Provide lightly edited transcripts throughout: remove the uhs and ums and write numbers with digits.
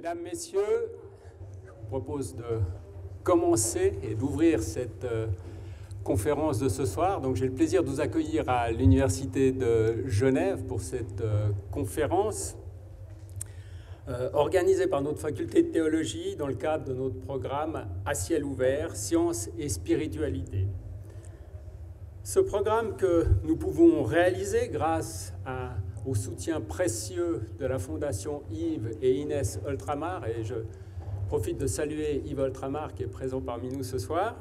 Mesdames, Messieurs, je vous propose de commencer et d'ouvrir cette conférence de ce soir. Donc, j'ai le plaisir de vous accueillir à l'Université de Genève pour cette conférence organisée par notre faculté de théologie dans le cadre de notre programme à ciel ouvert, sciences et spiritualité. Ce programme que nous pouvons réaliser grâce au soutien précieux de la Fondation Yves et Inès Ultramar, et je profite de saluer Yves Ultramar qui est présent parmi nous ce soir.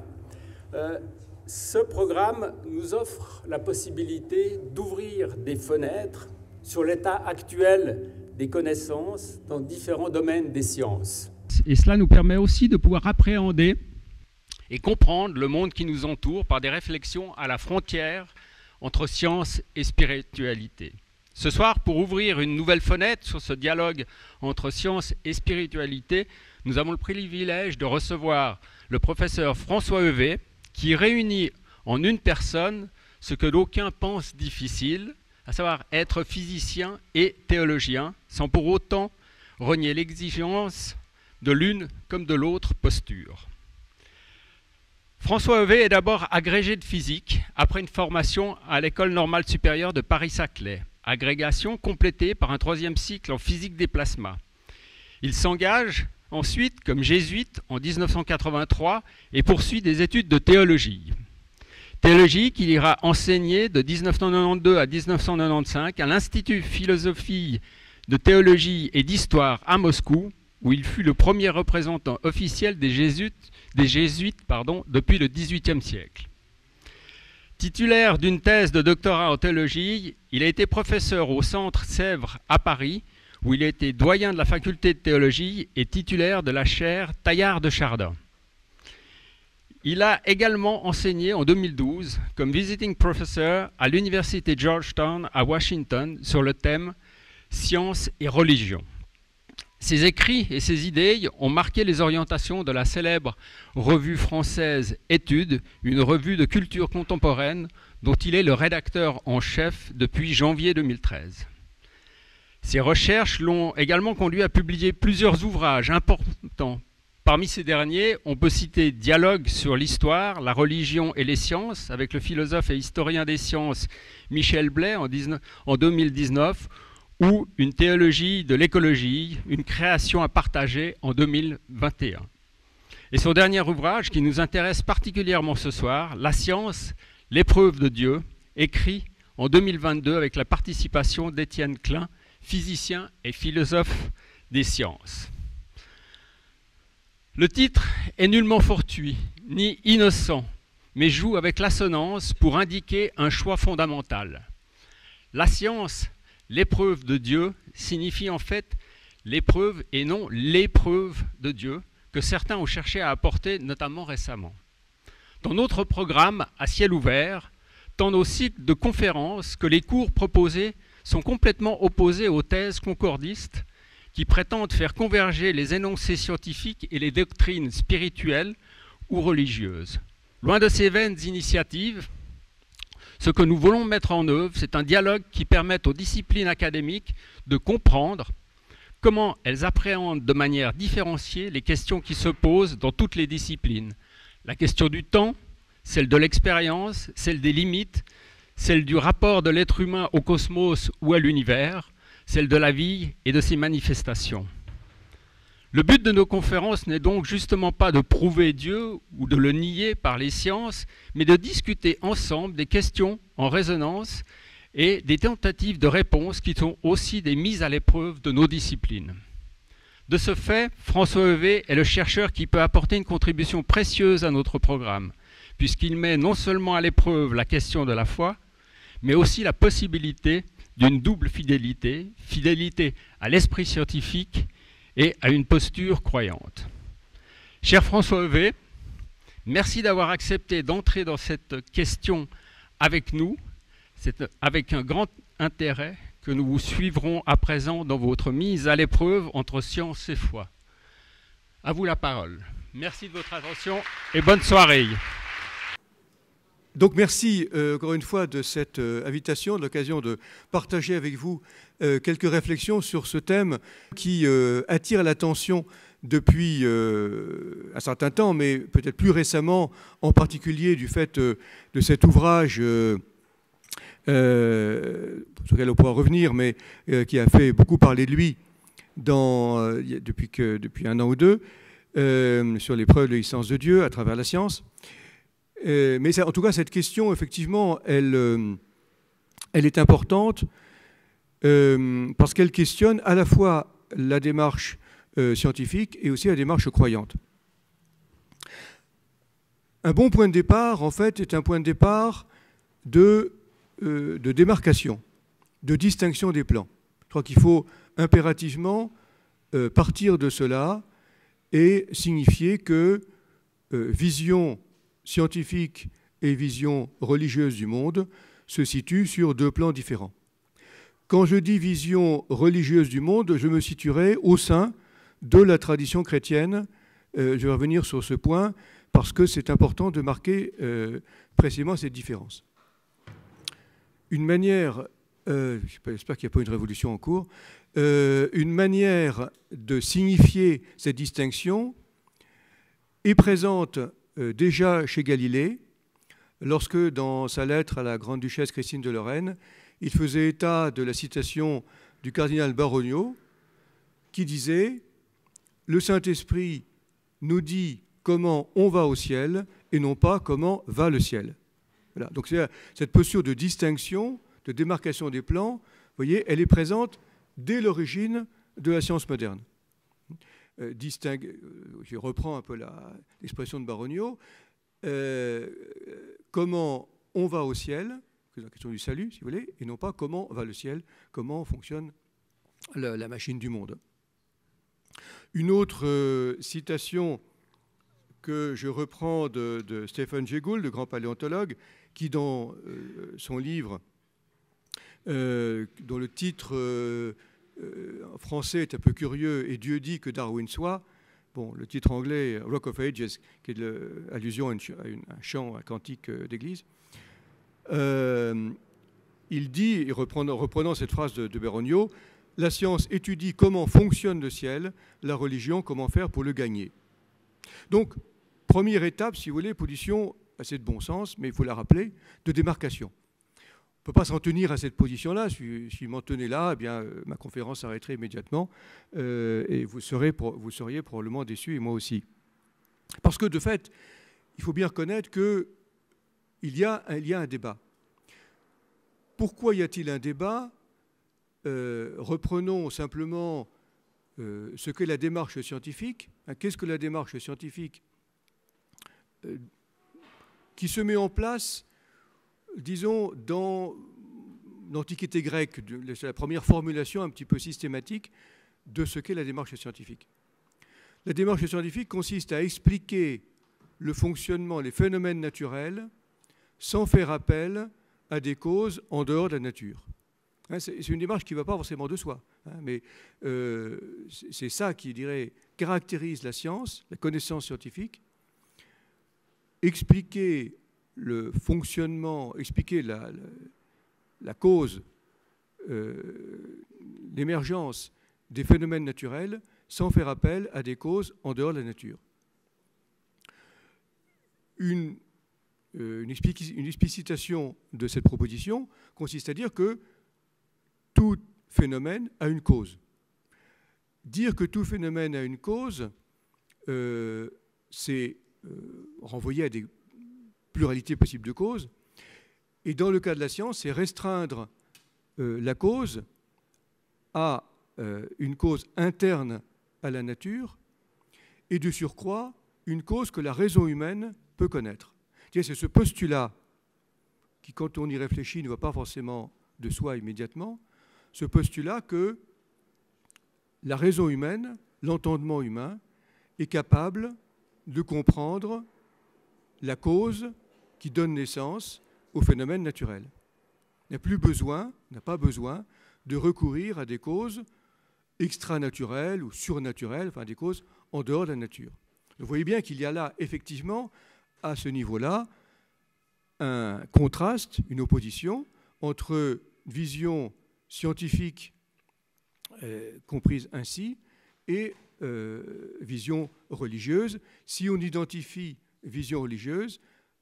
Ce programme nous offre la possibilité d'ouvrir des fenêtres sur l'état actuel des connaissances dans différents domaines des sciences. Et cela nous permet aussi de pouvoir appréhender et comprendre le monde qui nous entoure par des réflexions à la frontière entre science et spiritualité. Ce soir, pour ouvrir une nouvelle fenêtre sur ce dialogue entre science et spiritualité, nous avons le privilège de recevoir le professeur François Heuvet, qui réunit en une personne ce que d'aucuns pensent difficile, à savoir être physicien et théologien, sans pour autant renier l'exigence de l'une comme de l'autre posture. François Heuvet est d'abord agrégé de physique après une formation à l'École normale supérieure de Paris-Saclay, agrégation complétée par un troisième cycle en physique des plasmas. Il s'engage ensuite comme jésuite en 1983 et poursuit des études de théologie. Théologie qu'il ira enseigner de 1992 à 1995 à l'Institut philosophie de théologie et d'histoire à Moscou, où il fut le premier représentant officiel des jésuites depuis le XVIIIe siècle. Titulaire d'une thèse de doctorat en théologie, il a été professeur au Centre Sèvres à Paris, où il a été doyen de la faculté de théologie et titulaire de la chaire Taillard de Chardin. Il a également enseigné en 2012 comme visiting professor à l'Université Georgetown à Washington sur le thème « Science et religion ». Ses écrits et ses idées ont marqué les orientations de la célèbre revue française Études, une revue de culture contemporaine dont il est le rédacteur en chef depuis janvier 2013. Ses recherches l'ont également conduit à publier plusieurs ouvrages importants. Parmi ces derniers, on peut citer Dialogue sur l'histoire, la religion et les sciences avec le philosophe et historien des sciences Michel Blais en 2019, ou Une théologie de l'écologie, une création à partager en 2021. Et son dernier ouvrage, qui nous intéresse particulièrement ce soir, La science, l'épreuve de Dieu, écrit en 2022 avec la participation d'Étienne Klein, physicien et philosophe des sciences. Le titre est nullement fortuit, ni innocent, mais joue avec l'assonance pour indiquer un choix fondamental. La science, l'épreuve de Dieu signifie en fait l'épreuve et non l'épreuve de Dieu que certains ont cherché à apporter, notamment récemment. Dans notre programme à ciel ouvert, tant nos cycles de conférences que les cours proposés sont complètement opposés aux thèses concordistes qui prétendent faire converger les énoncés scientifiques et les doctrines spirituelles ou religieuses. Loin de ces vaines initiatives, ce que nous voulons mettre en œuvre, c'est un dialogue qui permette aux disciplines académiques de comprendre comment elles appréhendent de manière différenciée les questions qui se posent dans toutes les disciplines. La question du temps, celle de l'expérience, celle des limites, celle du rapport de l'être humain au cosmos ou à l'univers, celle de la vie et de ses manifestations. Le but de nos conférences n'est donc justement pas de prouver Dieu ou de le nier par les sciences, mais de discuter ensemble des questions en résonance et des tentatives de réponse qui sont aussi des mises à l'épreuve de nos disciplines. De ce fait, François Heuvet est le chercheur qui peut apporter une contribution précieuse à notre programme, puisqu'il met non seulement à l'épreuve la question de la foi, mais aussi la possibilité d'une double fidélité, fidélité à l'esprit scientifique et à une posture croyante. Cher François Heuvet, merci d'avoir accepté d'entrer dans cette question avec nous. C'est avec un grand intérêt que nous vous suivrons à présent dans votre mise à l'épreuve entre science et foi. À vous la parole. Merci de votre attention et bonne soirée. Donc merci encore une fois de cette invitation, de l'occasion de partager avec vous quelques réflexions sur ce thème qui attire l'attention depuis un certain temps, mais peut-être plus récemment, en particulier du fait de cet ouvrage sur lequel on pourra revenir, mais qui a fait beaucoup parler de lui depuis un an ou deux, sur les preuves de l'existence de Dieu à travers la science. Mais en tout cas, cette question, effectivement, elle est importante parce qu'elle questionne à la fois la démarche scientifique et aussi la démarche croyante. Un bon point de départ, en fait, est un point de départ de démarcation, de distinction des plans. Je crois qu'il faut impérativement partir de cela et signifier que vision scientifique et vision religieuse du monde se situent sur deux plans différents. Quand je dis vision religieuse du monde, je me situerai au sein de la tradition chrétienne. Je vais revenir sur ce point parce que c'est important de marquer précisément cette différence. Une manière, j'espère qu'il n'y a pas une révolution en cours, une manière de signifier cette distinction est présente déjà chez Galilée, lorsque dans sa lettre à la grande-duchesse Christine de Lorraine, il faisait état de la citation du cardinal Baronio, qui disait « Le Saint-Esprit nous dit comment on va au ciel et non pas comment va le ciel ». Voilà. Donc c'est cette posture de distinction, de démarcation des plans, vous voyez, elle est présente dès l'origine de la science moderne. Je reprends un peu l'expression de Baronio, comment on va au ciel, c'est la question du salut, si vous voulez, et non pas comment va le ciel, comment fonctionne la machine du monde. Une autre citation que je reprends de Stephen Jay Gould, le grand paléontologue, qui dans son livre, dont le titre en français est un peu curieux, et Dieu dit que Darwin soit. Bon, le titre anglais, Rock of Ages, qui est l'allusion à un chant, un cantique d'église. Il dit, reprenant cette phrase de Baronio, « La science étudie comment fonctionne le ciel, la religion, comment faire pour le gagner. » Donc, première étape, si vous voulez, position assez de bon sens, mais il faut la rappeler, de démarcation. On ne peut pas s'en tenir à cette position-là. Si je m'en tenais là, eh bien, ma conférence s'arrêterait immédiatement et vous seriez probablement déçus, et moi aussi. Parce que, de fait, il faut bien reconnaître qu'il y a un débat. Pourquoi y a-t-il un débat ? Reprenons simplement ce qu'est la démarche scientifique. Qu'est-ce que la démarche scientifique qui se met en place, disons, dans l'Antiquité grecque, c'est la première formulation un petit peu systématique de ce qu'est la démarche scientifique. La démarche scientifique consiste à expliquer le fonctionnement, les phénomènes naturels, sans faire appel à des causes en dehors de la nature. C'est une démarche qui ne va pas forcément de soi, mais c'est ça qui, je dirais, caractérise la science, la connaissance scientifique. Expliquer le fonctionnement, expliquer la cause, l'émergence des phénomènes naturels sans faire appel à des causes en dehors de la nature. Une explicitation de cette proposition consiste à dire que tout phénomène a une cause. Dire que tout phénomène a une cause, c'est renvoyer à des pluralités possibles de causes. Et dans le cas de la science, c'est restreindre la cause à une cause interne à la nature et de surcroît une cause que la raison humaine peut connaître. C'est ce postulat qui, quand on y réfléchit, ne va pas forcément de soi immédiatement, ce postulat que la raison humaine, l'entendement humain, est capable de comprendre la cause qui donne naissance au phénomène naturel. On n'a pas besoin de recourir à des causes extranaturelles ou surnaturelles, enfin des causes en dehors de la nature. Vous voyez bien qu'il y a là, effectivement, à ce niveau-là, un contraste, une opposition entre vision scientifique comprise ainsi et vision religieuse, si on identifie vision religieuse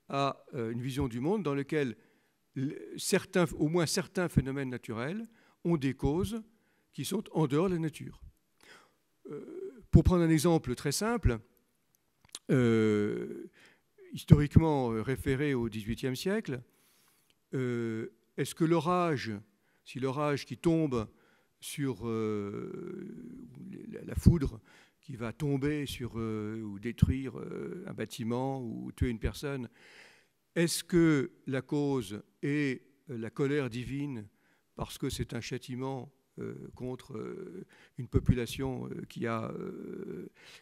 à une vision du monde dans laquelle au moins certains phénomènes naturels ont des causes qui sont en dehors de la nature. Pour prendre un exemple très simple, historiquement référé au XVIIIe siècle, est-ce que l'orage, si l'orage qui tombe sur la foudre qui va tomber sur ou détruire un bâtiment ou tuer une personne, est-ce que la cause est la colère divine parce que c'est un châtiment contre une population qui a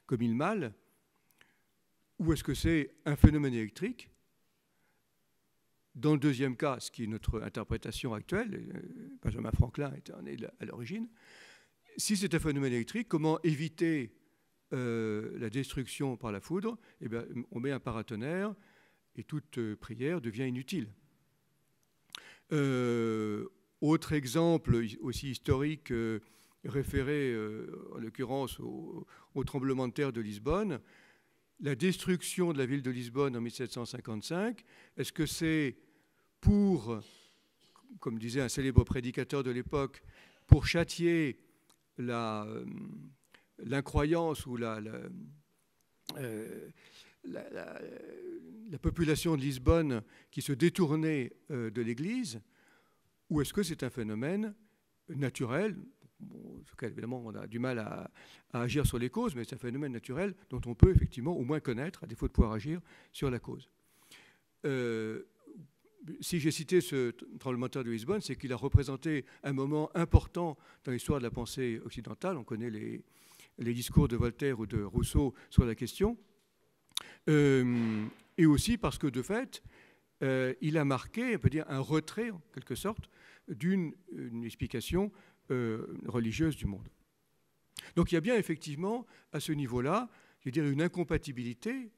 commis le mal, ou est-ce que c'est un phénomène électrique? Dans le deuxième cas, ce qui est notre interprétation actuelle, Benjamin Franklin était né à l'origine, si c'est un phénomène électrique, comment éviter la destruction par la foudre? Eh bien, on met un paratonnerre et toute prière devient inutile. Autre exemple aussi historique référé en l'occurrence au tremblement de terre de Lisbonne, la destruction de la ville de Lisbonne en 1755, est-ce que c'est pour, comme disait un célèbre prédicateur de l'époque, pour châtier l'incroyance ou la population de Lisbonne qui se détournait de l'Église, ou est-ce que c'est un phénomène naturel? Bon, évidemment, on a du mal à agir sur les causes, mais c'est un phénomène naturel dont on peut effectivement au moins connaître, à défaut de pouvoir agir sur la cause. Si j'ai cité ce tremblement de terre de Lisbonne, c'est qu'il a représenté un moment important dans l'histoire de la pensée occidentale. On connaît les discours de Voltaire ou de Rousseau sur la question. Et aussi parce que, de fait, il a marqué, on peut dire, un retrait, en quelque sorte, d'une explication religieuse du monde. Donc il y a bien effectivement, à ce niveau-là, je veux dire, une incompatibilité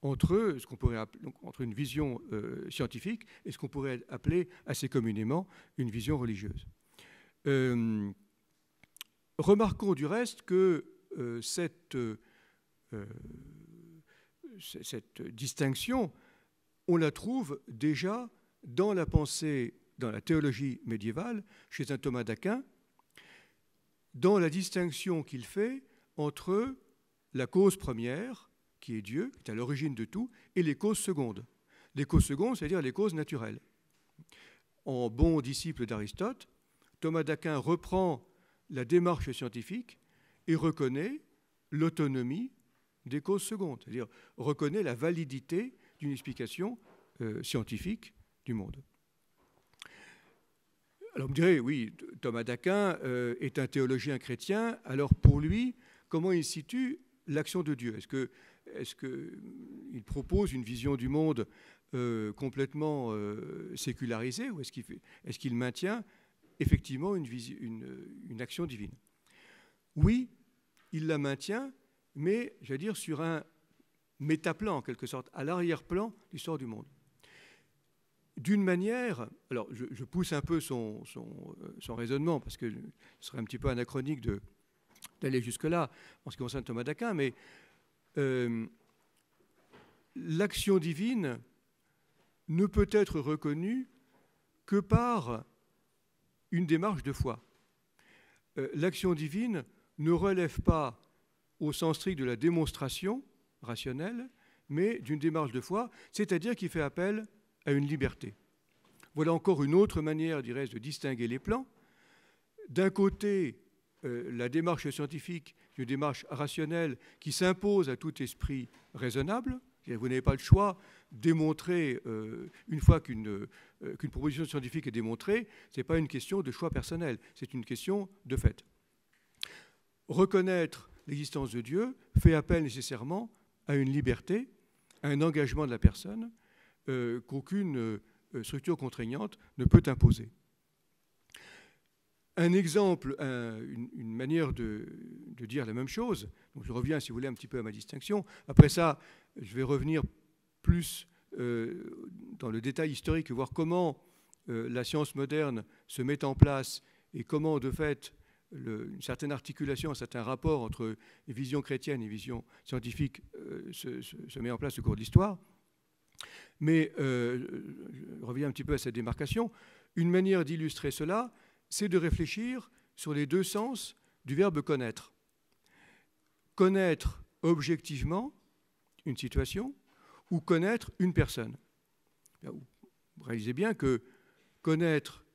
entre ce qu'on pourrait appeler, donc, entre une vision scientifique et ce qu'on pourrait appeler assez communément une vision religieuse. Remarquons du reste que cette distinction, on la trouve déjà dans la pensée, dans la théologie médiévale, chez saint Thomas d'Aquin, dans la distinction qu'il fait entre la cause première, qui est Dieu, qui est à l'origine de tout, et les causes secondes. Les causes secondes, c'est-à-dire les causes naturelles. En bon disciple d'Aristote, Thomas d'Aquin reprend la démarche scientifique et reconnaît l'autonomie des causes secondes, c'est-à-dire reconnaît la validité d'une explication scientifique du monde. Alors on me dirait, oui, Thomas d'Aquin est un théologien chrétien, alors pour lui, comment il situe l'action de Dieu? Est-ce qu'il propose une vision du monde complètement sécularisée, ou est-ce qu'il maintient effectivement une action divine? Oui, il la maintient, mais, j'allais dire, sur un métaplan, en quelque sorte, à l'arrière-plan de l'histoire du monde. D'une manière, alors je pousse un peu son raisonnement, parce que ce serait un petit peu anachronique d'aller jusque-là en ce qui concerne Thomas d'Aquin, mais l'action divine ne peut être reconnue que par une démarche de foi. L'action divine ne relève pas au sens strict de la démonstration rationnelle, mais d'une démarche de foi, c'est-à-dire qui fait appel à une liberté. Voilà encore une autre manière, dirais-je, de distinguer les plans. D'un côté, la démarche scientifique, une démarche rationnelle qui s'impose à tout esprit raisonnable. Vous n'avez pas le choix de démontrer, une fois qu'une proposition scientifique est démontrée, ce n'est pas une question de choix personnel, c'est une question de fait. Reconnaître l'existence de Dieu fait appel nécessairement à une liberté, à un engagement de la personne qu'aucune structure contraignante ne peut imposer. Un exemple, une manière de dire la même chose, donc je reviens, si vous voulez, un petit peu à ma distinction. Après ça, je vais revenir plus dans le détail historique, voir comment la science moderne se met en place et comment, de fait, une certaine articulation, un certain rapport entre les visions chrétiennes et les visions scientifiques se met en place au cours de l'histoire. Mais je reviens un petit peu à cette démarcation. Une manière d'illustrer cela, c'est de réfléchir sur les deux sens du verbe connaître. Connaître objectivement une situation ou connaître une personne. Vous réalisez bien que connaître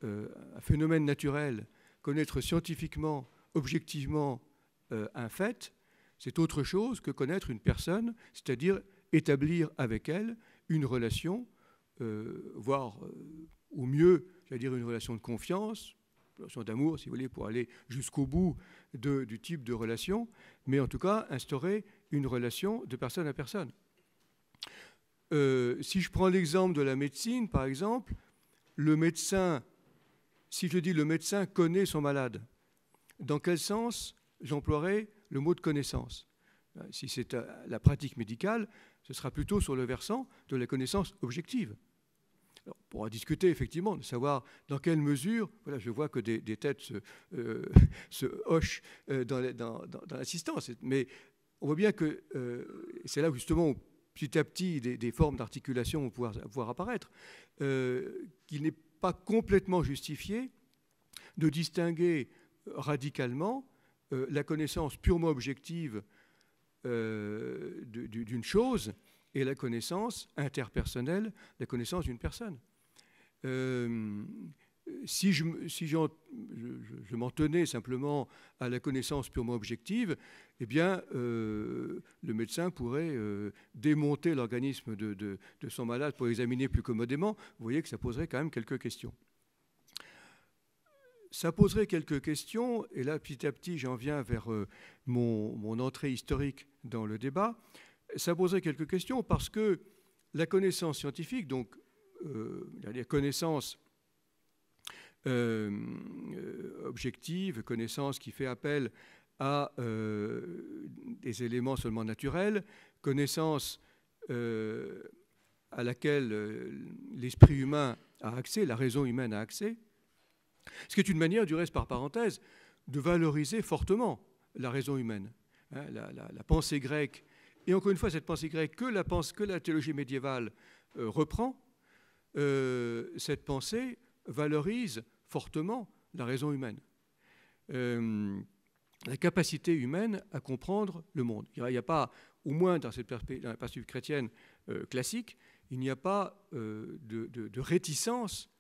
un phénomène naturel, connaître scientifiquement, objectivement un fait, c'est autre chose que connaître une personne, c'est-à-dire établir avec elle une relation, voire au mieux, j'allais dire une relation de confiance, une relation d'amour, si vous voulez, pour aller jusqu'au bout du type de relation, mais en tout cas instaurer une relation de personne à personne. Si je prends l'exemple de la médecine, par exemple, le médecin, si je dis le médecin connaît son malade, dans quel sens j'emploierai le mot de connaissance? Si c'est la pratique médicale, ce sera plutôt sur le versant de la connaissance objective. Alors, on pourra discuter effectivement de savoir dans quelle mesure, voilà, je vois que des têtes se hochent dans l'assistance, mais on voit bien que c'est là où justement petit à petit des formes d'articulation vont pouvoir apparaître, qu'il n'est pas complètement justifié de distinguer radicalement la connaissance purement objective d'une chose et la connaissance interpersonnelle, la connaissance d'une personne. Si je m'en tenais simplement à la connaissance purement objective, eh bien, le médecin pourrait démonter l'organisme de son malade pour l'examiner plus commodément. Vous voyez que ça poserait quand même quelques questions. Ça poserait quelques questions, et là, petit à petit, j'en viens vers mon entrée historique dans le débat. Ça poserait quelques questions parce que la connaissance scientifique, donc la connaissance objective, connaissance qui fait appel à des éléments seulement naturels, connaissance à laquelle l'esprit humain a accès, la raison humaine a accès, ce qui est une manière, du reste par parenthèse, de valoriser fortement la raison humaine. Hein, la pensée grecque, et encore une fois, cette pensée grecque que la théologie médiévale reprend, cette pensée valorise fortement la raison humaine, la capacité humaine à comprendre le monde. Il n'y a pas, au moins dans la perspective chrétienne classique, il n'y a pas de réticence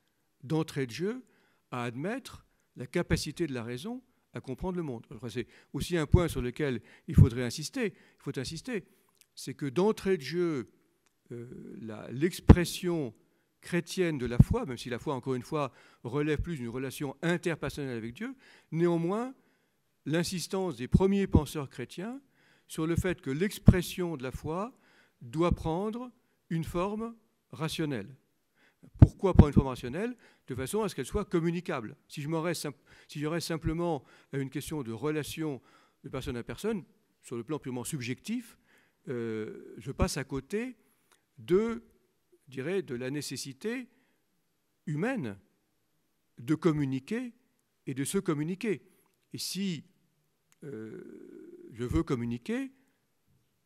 d'entrée de jeu à admettre la capacité de la raison à comprendre le monde. C'est aussi un point sur lequel il faudrait insister. Il faut insister, c'est que d'entrée de jeu, l'expression chrétienne de la foi, même si la foi, encore une fois, relève plus d'une relation interpersonnelle avec Dieu, néanmoins, l'insistance des premiers penseurs chrétiens sur le fait que l'expression de la foi doit prendre une forme rationnelle. Pourquoi prendre une forme rationnelle? De façon à ce qu'elle soit communicable. Si je reste simplement à une question de relation de personne à personne, sur le plan purement subjectif, je passe à côté de la nécessité humaine de communiquer et de se communiquer. Et si je veux communiquer,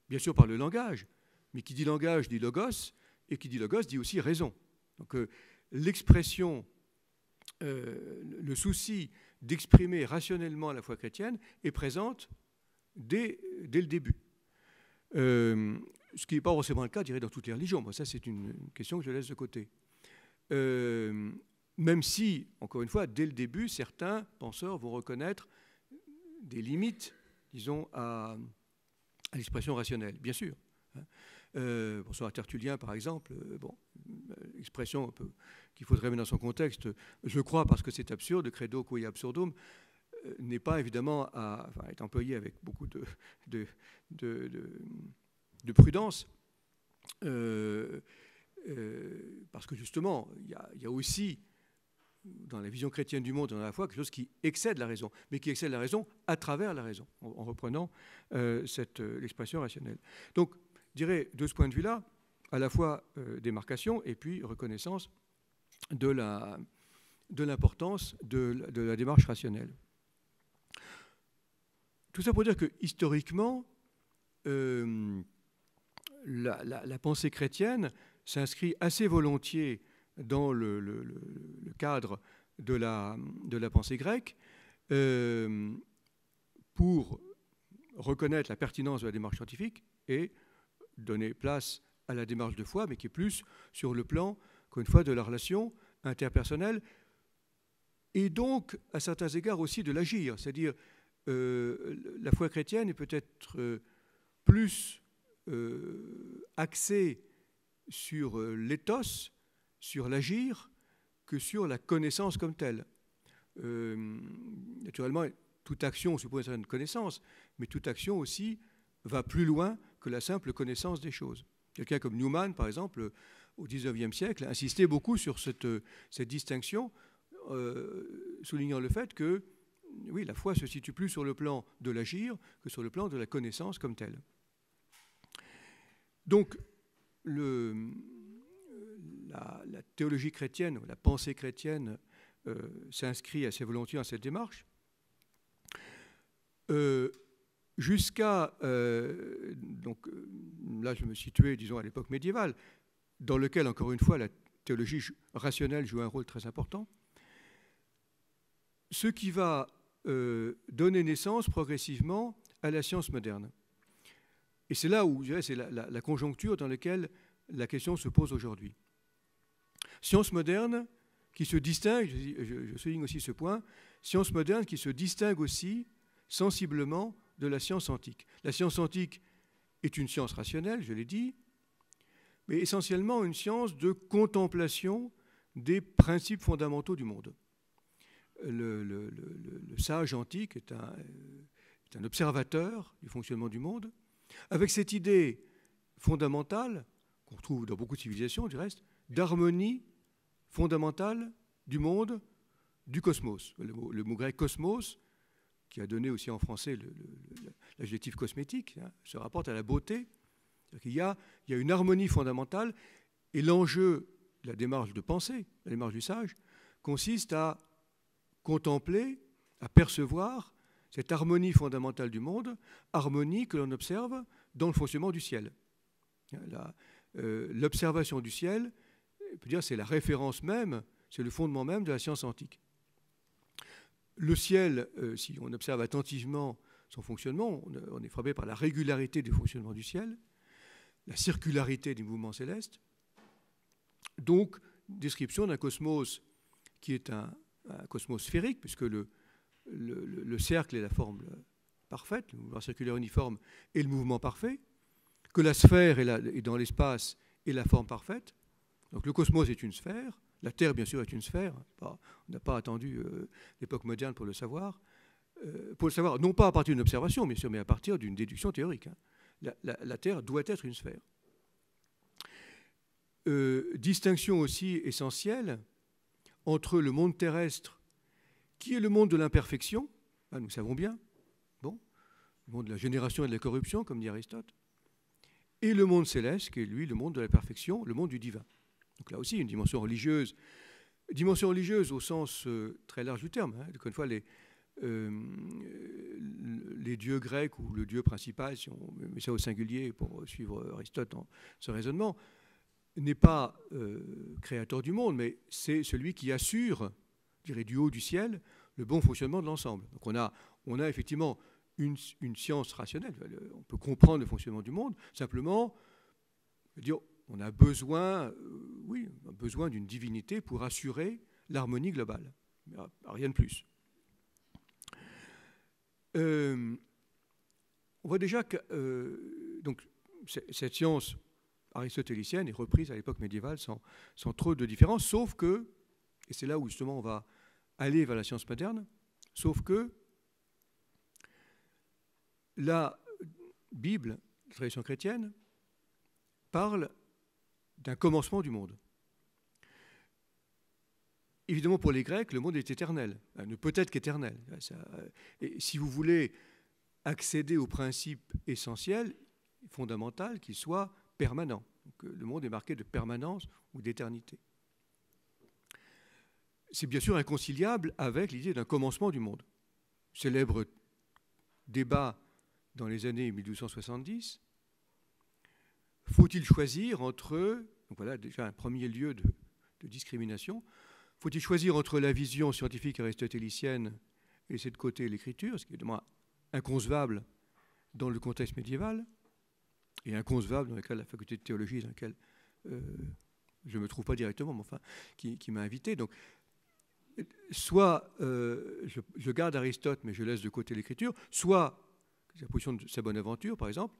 bien sûr par le langage, mais qui dit langage dit logos, et qui dit logos dit aussi raison. Donc l'expression, le souci d'exprimer rationnellement la foi chrétienne est présente dès le début. Ce qui n'est pas forcément le cas, je dirais, dans toutes les religions. Bon, ça, c'est une question que je laisse de côté. Même si, encore une fois, dès le début, certains penseurs vont reconnaître des limites, disons, à l'expression rationnelle, bien sûr. Sur Tertullien, par exemple, l'expression qu'il faudrait mettre dans son contexte, je crois parce que c'est absurde, credo quae absurdum, n'est pas évidemment est employé avec beaucoup de prudence, parce que justement, il y a aussi, dans la vision chrétienne du monde et dans la foi, quelque chose qui excède la raison, mais qui excède la raison à travers la raison, en reprenant l'expression rationnelle. Donc, je dirais, de ce point de vue-là, à la fois démarcation et puis reconnaissance de l'importance de la démarche rationnelle. Tout ça pour dire que historiquement, la pensée chrétienne s'inscrit assez volontiers dans le cadre de la pensée grecque pour reconnaître la pertinence de la démarche scientifique et donner place à la démarche de foi, mais qui est plus sur le plan, encore une fois, de la relation interpersonnelle et donc, à certains égards aussi, de l'agir. C'est-à-dire, la foi chrétienne est peut-être plus axée sur l'éthos, sur l'agir, que sur la connaissance comme telle. Naturellement, toute action suppose une certaine connaissance, mais toute action aussi va plus loin que la simple connaissance des choses. Quelqu'un comme Newman, par exemple, au XIXe siècle, insistait beaucoup sur cette distinction, soulignant le fait que oui, la foi se situe plus sur le plan de l'agir que sur le plan de la connaissance comme telle. Donc, la théologie chrétienne, la pensée chrétienne s'inscrit assez volontiers dans cette démarche. Jusqu'à, donc là je me situais, disons, à l'époque médiévale, dans lequel, encore une fois, la théologie rationnelle joue un rôle très important, ce qui va donner naissance progressivement à la science moderne. Et c'est là où, je dirais, c'est la conjoncture dans laquelle la question se pose aujourd'hui. Science moderne qui se distingue, je souligne aussi ce point, science moderne qui se distingue aussi sensiblement de la science antique. La science antique est une science rationnelle, je l'ai dit, mais essentiellement une science de contemplation des principes fondamentaux du monde. Le sage antique est un observateur du fonctionnement du monde, avec cette idée fondamentale, qu'on retrouve dans beaucoup de civilisations du reste, d'harmonie fondamentale du monde, du cosmos. Le mot grec cosmos, qui a donné aussi en français l'adjectif cosmétique, se rapporte à la beauté. Il y a une harmonie fondamentale, et l'enjeu de la démarche de pensée, la démarche du sage, consiste à contempler, à percevoir cette harmonie fondamentale du monde, harmonie que l'on observe dans le fonctionnement du ciel. L'observation du ciel, on peut dire, c'est la référence même, c'est le fondement même de la science antique. Le ciel, si on observe attentivement son fonctionnement, on est frappé par la régularité du fonctionnement du ciel, la circularité des mouvements célestes. Donc, description d'un cosmos qui est un cosmos sphérique, puisque le cercle est la forme parfaite, le mouvement circulaire uniforme est le mouvement parfait, que la sphère est dans l'espace est la forme parfaite. Donc le cosmos est une sphère, la Terre bien sûr est une sphère, on n'a pas attendu l'époque moderne pour le savoir, non pas à partir d'une observation bien sûr, mais à partir d'une déduction théorique. La Terre doit être une sphère. Distinction aussi essentielle entre le monde terrestre, qui est le monde de l'imperfection, nous savons bien, le monde de la génération et de la corruption, comme dit Aristote, et le monde céleste, qui est lui le monde de la perfection, le monde du divin. Donc là aussi, une dimension religieuse au sens très large du terme. Encore une fois, les dieux grecs, ou le dieu principal, si on met ça au singulier pour suivre Aristote dans ce raisonnement, n'est pas créateur du monde, mais c'est celui qui assure, je dirais, du haut du ciel, le bon fonctionnement de l'ensemble. Donc on a effectivement une science rationnelle, on peut comprendre le fonctionnement du monde, simplement, on a besoin, d'une divinité pour assurer l'harmonie globale, rien de plus. On voit déjà que donc, cette science aristotélicienne est reprise à l'époque médiévale sans trop de différence, sauf que, et c'est là où justement on va aller vers la science moderne, sauf que la Bible, la tradition chrétienne, parle d'un commencement du monde. Évidemment, pour les Grecs, le monde est éternel, ne peut être qu'éternel. Et si vous voulez accéder au principe essentiel, fondamental, qu'il soit permanent. Donc, le monde est marqué de permanence ou d'éternité. C'est bien sûr inconciliable avec l'idée d'un commencement du monde. Célèbre débat dans les années 1270. Faut-il choisir entre, donc voilà déjà un premier lieu de discrimination, faut-il choisir entre la vision scientifique aristotélicienne et laisser de côté l'écriture, ce qui est de moi inconcevable dans le contexte médiéval, et inconcevable dans le cas de la faculté de théologie dans laquelle je ne me trouve pas directement, mais enfin, qui m'a invité. Donc, soit je garde Aristote, mais je laisse de côté l'écriture, soit, c'est la position de sa Bonaventure, par exemple,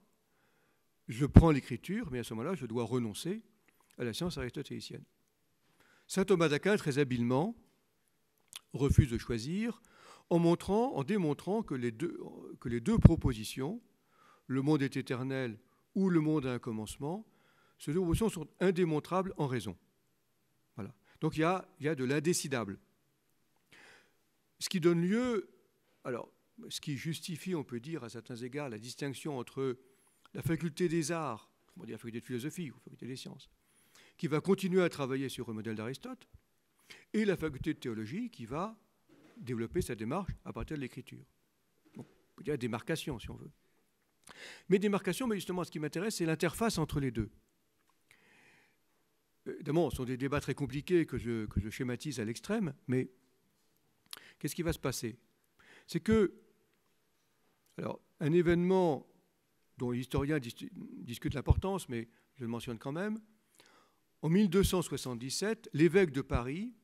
je prends l'écriture, mais à ce moment-là, je dois renoncer à la science aristotélicienne. Saint Thomas d'Aquin, très habilement, refuse de choisir en démontrant que les deux propositions, le monde est éternel ou le monde a un commencement, ces deux propositions sont indémontrables en raison. Voilà. Donc il y a de l'indécidable. Ce qui donne lieu, alors, ce qui justifie, on peut dire, à certains égards, la distinction entre la faculté des arts, on va dire la faculté de philosophie ou la faculté des sciences, qui va continuer à travailler sur le modèle d'Aristote, et la faculté de théologie qui va développer sa démarche à partir de l'écriture. Bon, on peut dire démarcation, si on veut. Mais démarcation, mais justement, ce qui m'intéresse, c'est l'interface entre les deux. Évidemment, ce sont des débats très compliqués que je schématise à l'extrême, mais qu'est-ce qui va se passer? C'est que, alors, un événement dont les historiens discutent l'importance, mais je le mentionne quand même, en 1277, l'évêque de Paris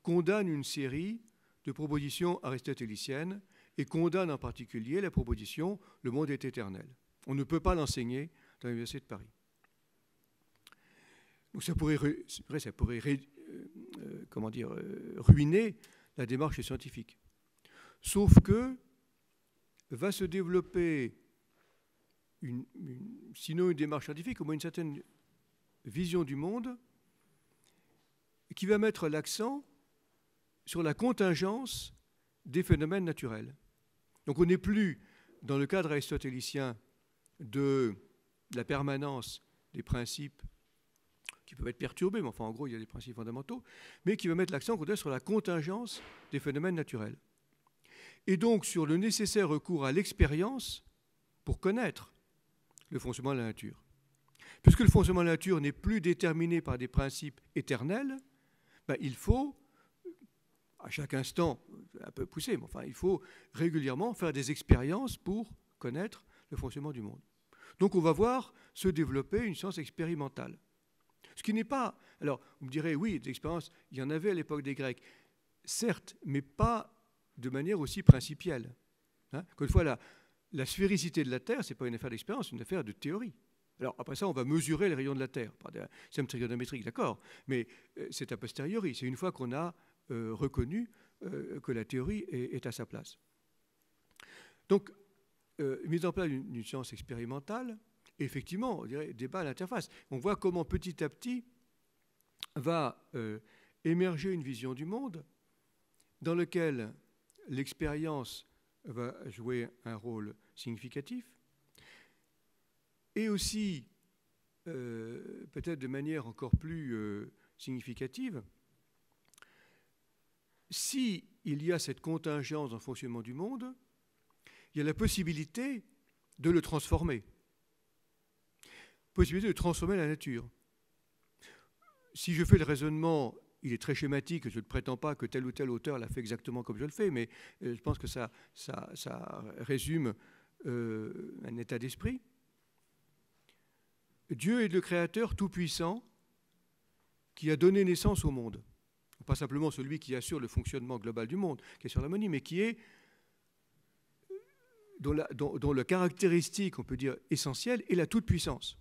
condamne une série de propositions aristotéliciennes et condamne en particulier la proposition « le monde est éternel ». On ne peut pas l'enseigner dans l'université de Paris. Donc ça pourrait ruiner la démarche scientifique. Sauf que va se développer, sinon une démarche scientifique, au moins une certaine vision du monde, qui va mettre l'accent sur la contingence des phénomènes naturels. Donc on n'est plus dans le cadre aristotélicien de la permanence des principes qui peuvent être perturbés, mais enfin en gros il y a des principes fondamentaux, mais qui va mettre l'accent sur la contingence des phénomènes naturels. Et donc sur le nécessaire recours à l'expérience pour connaître le fonctionnement de la nature. Puisque le fonctionnement de la nature n'est plus déterminé par des principes éternels, il faut, à chaque instant, un peu poussé, mais enfin, il faut régulièrement faire des expériences pour connaître le fonctionnement du monde. Donc on va voir se développer une science expérimentale. Ce qui n'est pas... Alors, vous me direz, oui, des expériences, il y en avait à l'époque des Grecs. Certes, mais pas de manière aussi principielle. Encore une fois, la sphéricité de la Terre, ce n'est pas une affaire d'expérience, c'est une affaire de théorie. Alors, après ça, on va mesurer les rayons de la Terre par des systèmes trigonométriques, d'accord, mais c'est a posteriori. C'est une fois qu'on a reconnu que la théorie est à sa place. Donc, mise en place d'une science expérimentale, effectivement, on dirait débat à l'interface. On voit comment petit à petit va émerger une vision du monde dans laquelle l'expérience va jouer un rôle significatif et aussi, peut-être de manière encore plus significative, s'il y a cette contingence dans le fonctionnement du monde, il y a la possibilité de le transformer. Possibilité de transformer la nature. Si je fais le raisonnement, il est très schématique, je ne prétends pas que tel ou tel auteur l'a fait exactement comme je le fais, mais je pense que ça résume un état d'esprit. Dieu est le Créateur tout-puissant qui a donné naissance au monde. Pas simplement celui qui assure le fonctionnement global du monde, qui assure l'harmonie, mais qui est, dont la caractéristique, on peut dire, essentielle, est la toute-puissance.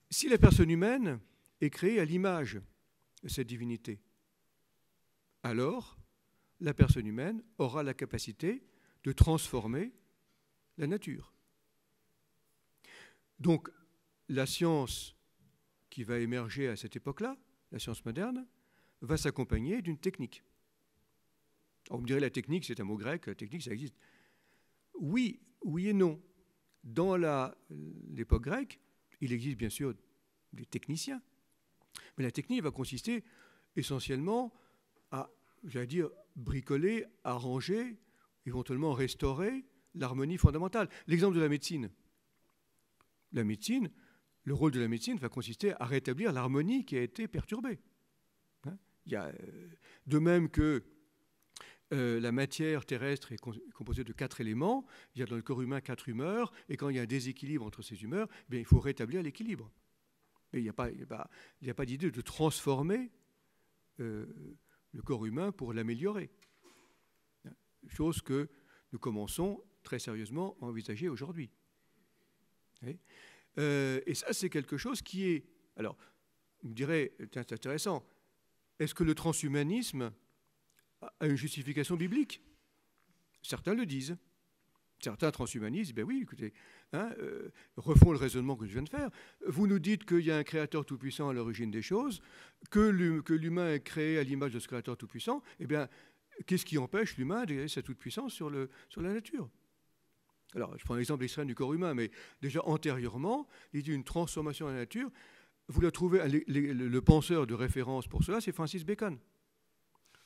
Si la personne humaine est créée à l'image de cette divinité, alors la personne humaine aura la capacité de transformer la nature. Donc, la science qui va émerger à cette époque-là, la science moderne, va s'accompagner d'une technique. Alors, on me dirait la technique, c'est un mot grec, la technique, ça existe. Oui et non. Dans l'époque grecque, Il existe bien sûr des techniciens, mais la technique va consister essentiellement à, j'allais dire, bricoler, arranger, éventuellement restaurer l'harmonie fondamentale. L'exemple de la médecine. La médecine, le rôle de la médecine va consister à rétablir l'harmonie qui a été perturbée. Il y a, de même que la matière terrestre est composée de 4 éléments, il y a dans le corps humain 4 humeurs, et quand il y a un déséquilibre entre ces humeurs, eh bien, il faut rétablir l'équilibre. Mais il n'y a pas d'idée de transformer le corps humain pour l'améliorer. Chose que nous commençons très sérieusement à envisager aujourd'hui. Et ça, c'est quelque chose qui est... Alors, vous me direz, c'est intéressant, est-ce que le transhumanisme a une justification biblique? Certains le disent. Certains transhumanistes disent, ben oui, écoutez, refont le raisonnement que je viens de faire. Vous nous dites qu'il y a un créateur tout-puissant à l'origine des choses, que l'humain est créé à l'image de ce créateur tout-puissant. Eh bien, qu'est-ce qui empêche l'humain d'exercer sa toute-puissance sur la nature? Alors, je prends l'exemple extrême du corps humain, mais déjà antérieurement, il y a une transformation de la nature. Vous la trouvez, le penseur de référence pour cela, c'est Francis Bacon,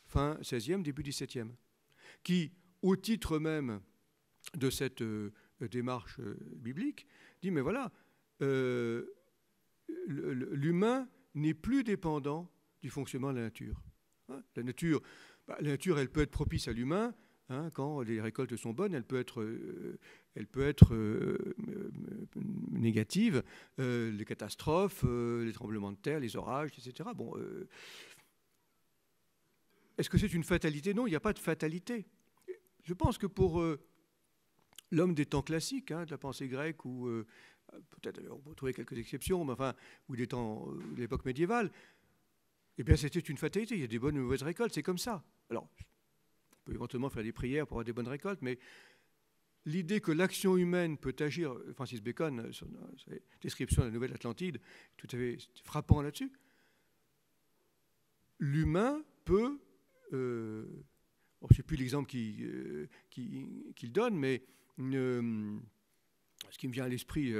fin 16e, début 17e, qui, au titre même de cette démarche biblique, dit, mais voilà, l'humain n'est plus dépendant du fonctionnement de la nature. La nature, elle peut être propice à l'humain, quand les récoltes sont bonnes, elle peut être négative, les catastrophes, les tremblements de terre, les orages, etc. Bon, est-ce que c'est une fatalité? Non, il n'y a pas de fatalité. Je pense que pour l'homme des temps classiques, de la pensée grecque, ou peut-être on peut trouver quelques exceptions, mais enfin, ou des temps de l'époque médiévale, eh bien c'était une fatalité. Il y a des bonnes et mauvaises récoltes, c'est comme ça. Alors, on peut éventuellement faire des prières pour avoir des bonnes récoltes, mais l'idée que l'action humaine peut agir, Francis Bacon, son description de la Nouvelle Atlantide, tout à fait frappant là-dessus, l'humain peut, je ne sais plus l'exemple qu'il donne, mais ce qui me vient à l'esprit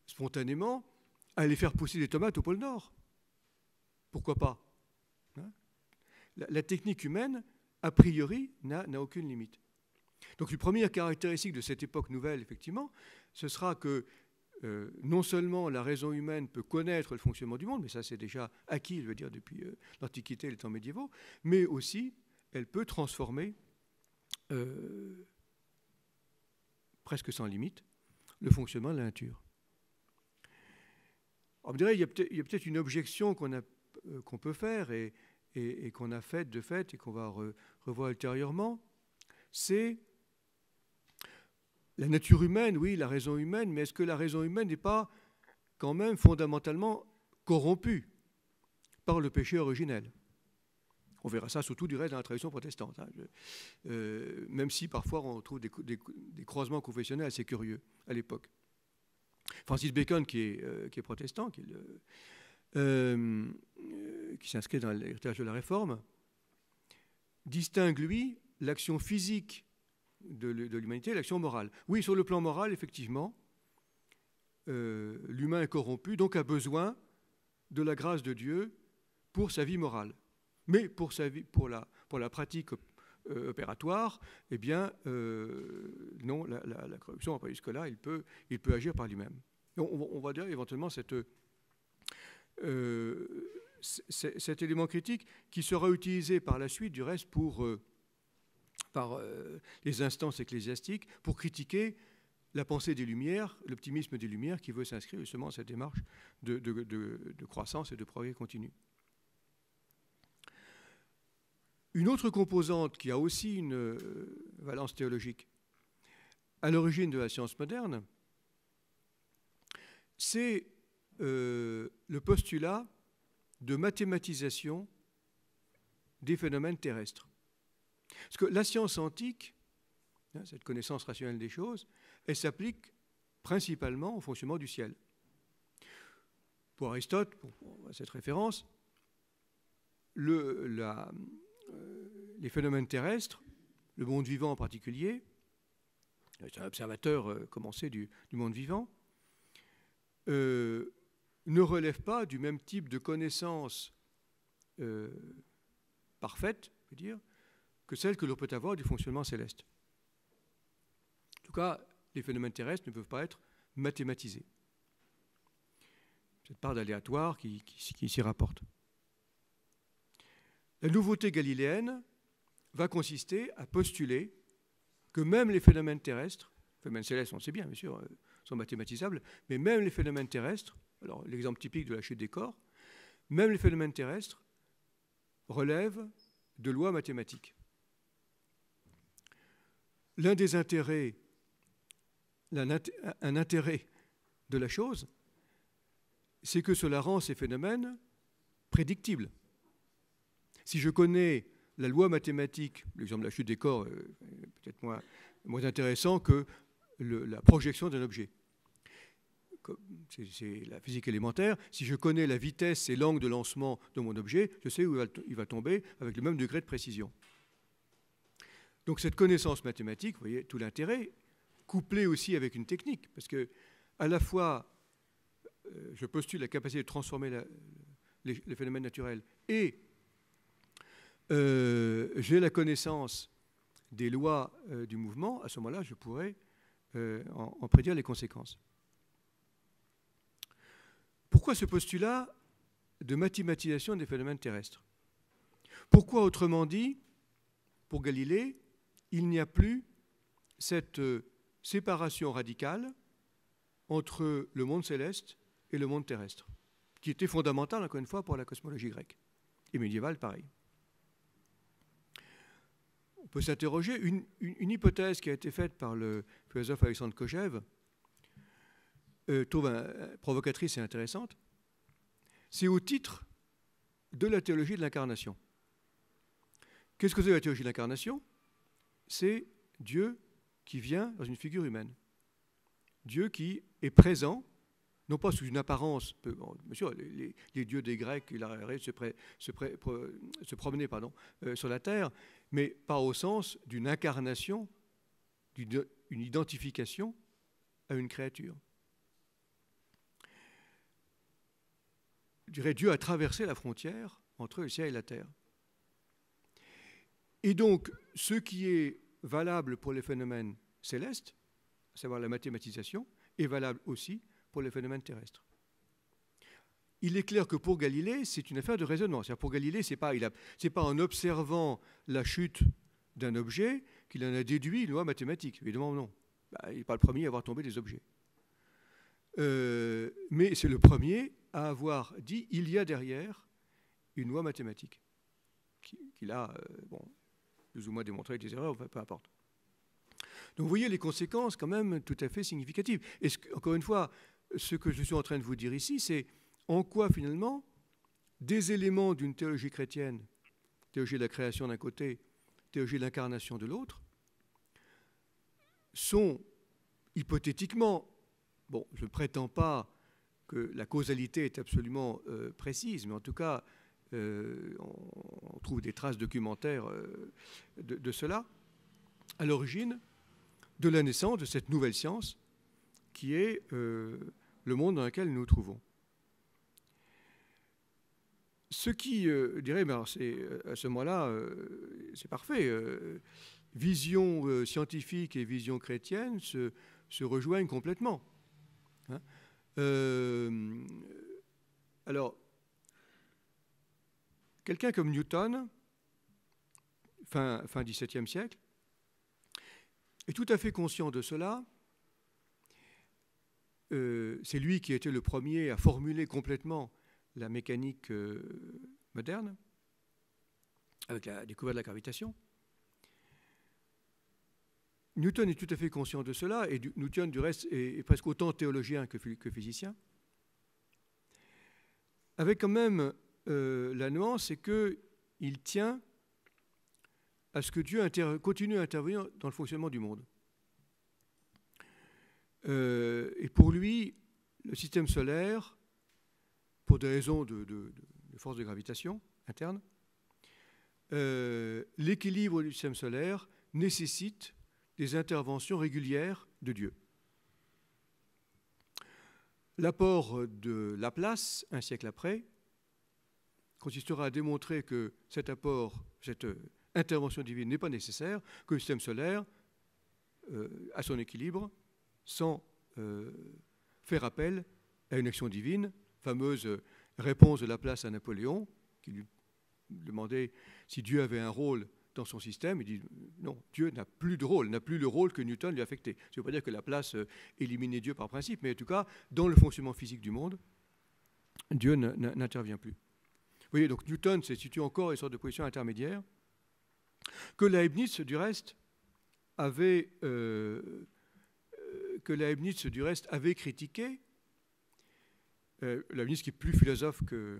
spontanément, aller faire pousser des tomates au pôle Nord. Pourquoi pas? La technique humaine, a priori, n'a aucune limite. Donc, une première caractéristique de cette époque nouvelle, effectivement, ce sera que non seulement la raison humaine peut connaître le fonctionnement du monde, mais ça c'est déjà acquis, je veux dire, depuis l'Antiquité et les temps médiévaux, mais aussi elle peut transformer presque sans limite le fonctionnement de la nature. On me dirait, il y a peut-être une objection qu'on peut faire et qu'on a faite de fait et qu'on va revoir ultérieurement, c'est la nature humaine, oui, la raison humaine, mais est-ce que la raison humaine n'est pas quand même fondamentalement corrompue par le péché originel? On verra ça surtout du reste dans la tradition protestante, même si parfois on trouve des croisements confessionnels assez curieux à l'époque. Francis Bacon, qui est protestant, qui s'inscrit dans l'héritage de la Réforme, distingue, lui, l'action physique de l'humanité et l'action morale. Oui, sur le plan moral, effectivement, l'humain est corrompu, donc a besoin de la grâce de Dieu pour sa vie morale. Mais pour la pratique opératoire, eh bien, non, la corruption n'a pas jusque-là, il peut agir par lui-même. On va dire éventuellement cet élément critique qui sera utilisé par la suite, du reste, par les instances ecclésiastiques pour critiquer la pensée des Lumières, l'optimisme des Lumières qui veut s'inscrire justement dans cette démarche de croissance et de progrès continu. Une autre composante qui a aussi une valence théologique à l'origine de la science moderne, c'est le postulat de mathématisation des phénomènes terrestres. Parce que la science antique, cette connaissance rationnelle des choses, elle s'applique principalement au fonctionnement du ciel. Pour Aristote, pour cette référence, les phénomènes terrestres, le monde vivant en particulier, c'est un observateur commencé du monde vivant, ne relève pas du même type de connaissance parfaite, je veux dire, que celle que l'on peut avoir du fonctionnement céleste. En tout cas, les phénomènes terrestres ne peuvent pas être mathématisés. Cette part d'aléatoire qui s'y rapporte. La nouveauté galiléenne va consister à postuler que même les phénomènes terrestres, phénomènes célestes, on le sait bien, bien sûr, sont mathématisables, mais même les phénomènes terrestres, alors l'exemple typique de la chute des corps, même les phénomènes terrestres relèvent de lois mathématiques. L'un des intérêts, un intérêt de la chose, c'est que cela rend ces phénomènes prédictibles. Si je connais la loi mathématique, l'exemple de la chute des corps est peut-être moins intéressant que la projection d'un objet. C'est la physique élémentaire. Si je connais la vitesse et l'angle de lancement de mon objet, je sais où il va tomber avec le même degré de précision. Donc cette connaissance mathématique, vous voyez tout l'intérêt, couplée aussi avec une technique, parce que à la fois je postule la capacité de transformer les phénomènes naturels et j'ai la connaissance des lois du mouvement, à ce moment-là, je pourrais en prédire les conséquences. Pourquoi ce postulat de mathématisation des phénomènes terrestres? Pourquoi, autrement dit, pour Galilée, il n'y a plus cette séparation radicale entre le monde céleste et le monde terrestre, qui était fondamentale, encore une fois, pour la cosmologie grecque, et médiévale, pareil. On peut s'interroger, une hypothèse qui a été faite par le philosophe Alexandre Kojève, trouve provocatrice et intéressante, c'est au titre de la théologie de l'incarnation. Qu'est-ce que c'est la théologie de l'incarnation? C'est Dieu qui vient dans une figure humaine. Dieu qui est présent, non pas sous une apparence, bien sûr, les dieux des Grecs, il arrive se promener sur la terre, mais pas au sens d'une incarnation, d'une identification à une créature. Je dirais, Dieu a traversé la frontière entre le ciel et la terre. Et donc, ce qui est valable pour les phénomènes célestes, à savoir la mathématisation, est valable aussi pour les phénomènes terrestres. Il est clair que pour Galilée, c'est une affaire de raisonnement. C'est-à-dire pour Galilée, ce n'est pas en observant la chute d'un objet qu'il en a déduit une loi mathématique. Évidemment, non. Il n'est pas le premier à avoir tombé des objets. Mais c'est le premier à avoir dit il y a derrière une loi mathématique qu'il a plus ou moins démontré avec des erreurs, peu importe. Donc vous voyez les conséquences quand même tout à fait significatives. Et encore une fois, ce que je suis en train de vous dire ici, c'est en quoi finalement des éléments d'une théologie chrétienne, théologie de la création d'un côté, théologie de l'incarnation de l'autre, sont hypothétiquement, je ne prétends pas que la causalité est absolument précise, mais en tout cas, on trouve des traces documentaires de cela, à l'origine de la naissance de cette nouvelle science qui est le monde dans lequel nous nous trouvons. Ce qui dirait, à ce moment-là, c'est parfait, vision scientifique et vision chrétienne se rejoignent complètement. Hein. Alors, quelqu'un comme Newton, fin XVIIe siècle, est tout à fait conscient de cela. C'est lui qui a été le premier à formuler complètement la mécanique moderne, avec la découverte de la gravitation. Newton est tout à fait conscient de cela, et Newton, du reste, est presque autant théologien que physicien. Avec quand même la nuance, c'est qu'il tient à ce que Dieu continue à intervenir dans le fonctionnement du monde. Et pour lui, le système solaire, pour des raisons de force de gravitation interne, l'équilibre du système solaire nécessite des interventions régulières de Dieu. L'apport de Laplace, un siècle après, consistera à démontrer que cet apport, cette intervention divine n'est pas nécessaire, que le système solaire a son équilibre sans faire appel à une action divine, fameuse réponse de Laplace à Napoléon, qui lui demandait si Dieu avait un rôle dans son système. Il dit non, Dieu n'a plus de rôle, n'a plus le rôle que Newton lui a affecté. Ça ne veut pas dire que Laplace éliminait Dieu par principe, mais en tout cas, dans le fonctionnement physique du monde, Dieu n'intervient plus. Vous voyez, donc Newton se situe encore une sorte de position intermédiaire, que Leibniz, du reste, avait critiqué. Leibniz qui est plus philosophe que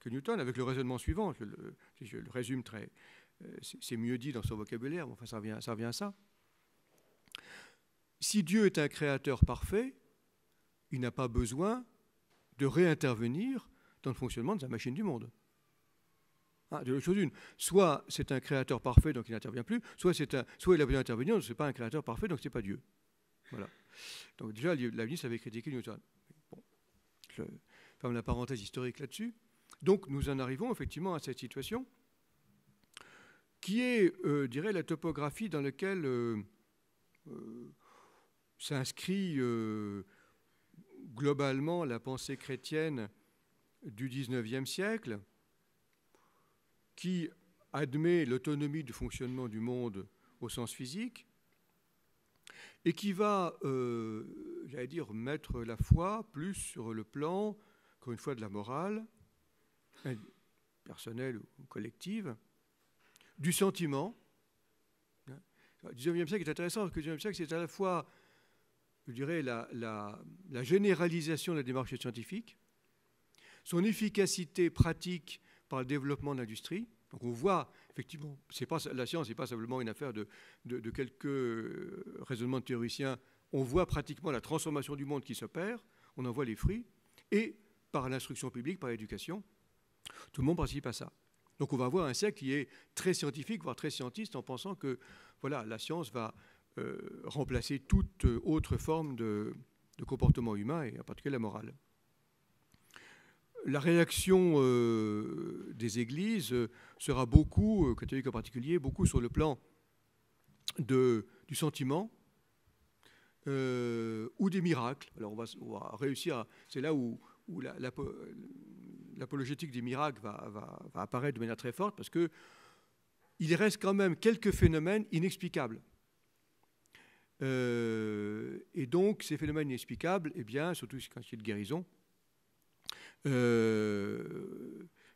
Newton, avec le raisonnement suivant, je le résume très... c'est mieux dit dans son vocabulaire, mais enfin ça revient à ça. Si Dieu est un créateur parfait, il n'a pas besoin de réintervenir dans le fonctionnement de sa machine du monde. De l'autre chose une, soit c'est un créateur parfait, donc il n'intervient plus, soit il a besoin d'intervenir, donc ce n'est pas un créateur parfait, donc ce n'est pas Dieu. Voilà. Donc déjà, Leibniz avait critiqué Newton. Bon, je ferme la parenthèse historique là-dessus. Donc nous en arrivons effectivement à cette situation qui est, je dirais, la topographie dans laquelle s'inscrit globalement la pensée chrétienne du XIXe siècle, qui admet l'autonomie du fonctionnement du monde au sens physique et qui va, j'allais dire, mettre la foi plus sur le plan, encore une fois, de la morale, personnelle ou collective, du sentiment. Le XIXe siècle est intéressant parce que le XIXe siècle, c'est à la fois, je dirais, la généralisation de la démarche scientifique, son efficacité pratique par le développement de l'industrie. Donc on voit, effectivement, la science n'est pas simplement une affaire de quelques raisonnements de théoriciens. On voit pratiquement la transformation du monde qui s'opère, on en voit les fruits, et par l'instruction publique, par l'éducation, tout le monde participe à ça. Donc on va avoir un siècle qui est très scientifique, voire très scientiste, en pensant que voilà, la science va remplacer toute autre forme de comportement humain, et en particulier la morale. La réaction des églises sera beaucoup, catholiques en particulier, beaucoup sur le plan du sentiment ou des miracles. Alors on va réussir, c'est là où l'apologétique des miracles va apparaître de manière très forte, parce qu'il reste quand même quelques phénomènes inexplicables. Et donc ces phénomènes inexplicables, eh bien, surtout quand il y a de guérison,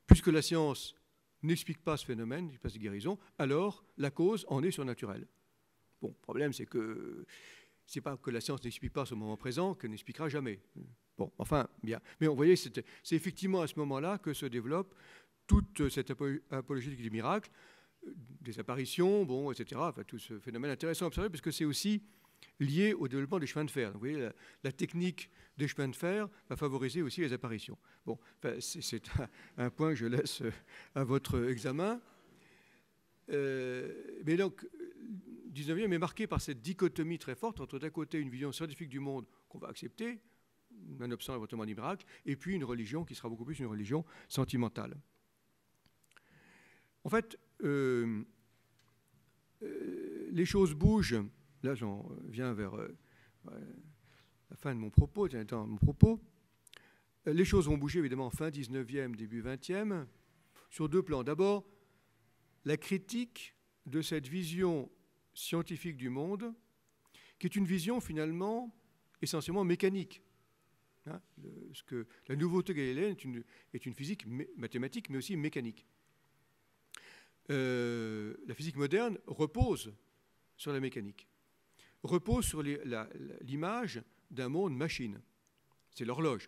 puisque la science n'explique pas ce phénomène, il passe de guérison, alors la cause en est surnaturelle. Bon, le problème, c'est que c'est pas que la science n'explique pas ce moment présent, qu'elle n'expliquera jamais. Bon, enfin, bien. Mais vous voyez, c'est effectivement à ce moment-là que se développe toute cette apologétique du miracle, des apparitions, bon, etc. Enfin, tout ce phénomène intéressant à observer, parce que c'est aussi lié au développement des chemins de fer. Donc, vous voyez, la technique des chemins de fer va favoriser aussi les apparitions. Bon, enfin, c'est un point que je laisse à votre examen. Mais donc, le 19e est marqué par cette dichotomie très forte entre d'un côté une vision scientifique du monde qu'on va accepter, nonobstant l'événement du miracle, et puis une religion qui sera beaucoup plus une religion sentimentale. En fait, les choses bougent. Là, j'en viens vers la fin de mon propos. Les choses vont bouger, évidemment, fin 19e, début 20e, sur deux plans. D'abord, la critique de cette vision scientifique du monde, qui est une vision, finalement, essentiellement mécanique. La nouveauté galiléenne est une physique mathématique, mais aussi mécanique. La physique moderne repose sur la mécanique, repose sur l'image d'un monde machine. C'est l'horloge.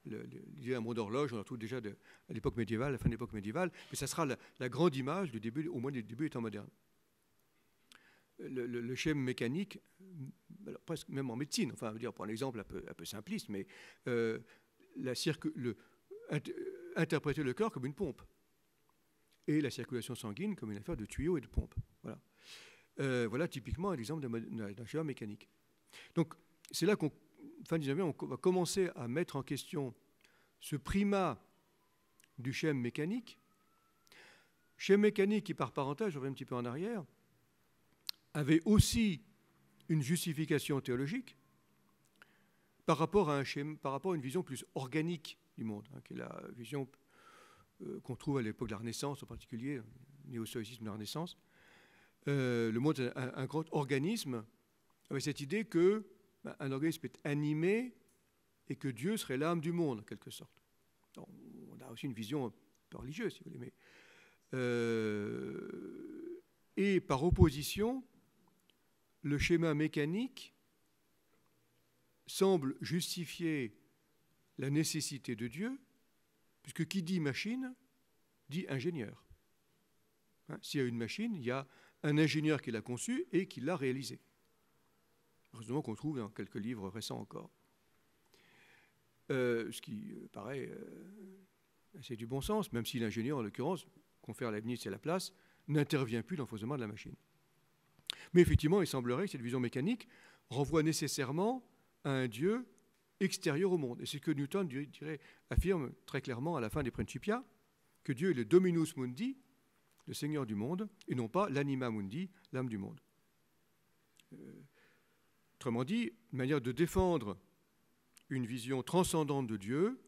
L'idée d'un monde horloge, on la retrouve déjà à l'époque médiévale, à la fin de l'époque médiévale, mais ça sera la grande image du début, au moins du début du temps moderne. Le schéma mécanique, alors presque même en médecine, enfin, je veux dire, pour un exemple un peu simpliste, mais interpréter le cœur comme une pompe et la circulation sanguine comme une affaire de tuyaux et de pompes. Voilà, voilà typiquement un exemple d'un schéma mécanique. Donc, c'est là qu'on fin 19e, on va commencer à mettre en question ce primat du schème mécanique. Schème mécanique qui, par parenthèse, je reviens un petit peu en arrière, avait aussi une justification théologique par rapport à une vision plus organique du monde, qui est la vision qu'on trouve à l'époque de la Renaissance en particulier, le néo-stoïcisme de la Renaissance. Le monde est un grand organisme, avec cette idée que un organisme est animé et que Dieu serait l'âme du monde, en quelque sorte. Donc, on a aussi une vision un peu religieuse, si vous voulez. Et par opposition, le schéma mécanique semble justifier la nécessité de Dieu, puisque qui dit machine, dit ingénieur. S'il y a une machine, il y a un ingénieur qui l'a conçue et qui l'a réalisée. Heureusement qu'on trouve dans quelques livres récents encore. Ce qui paraît assez du bon sens, même si l'ingénieur, en l'occurrence, confère la Leibniz et la place, n'intervient plus dans le fonctionnement de la machine. Mais effectivement, il semblerait que cette vision mécanique renvoie nécessairement à un Dieu extérieur au monde. Et c'est ce que Newton affirme très clairement à la fin des Principia, que Dieu est le dominus mundi, le Seigneur du monde, et non pas l'anima mundi, l'âme du monde. Autrement dit, une manière de défendre une vision transcendante de Dieu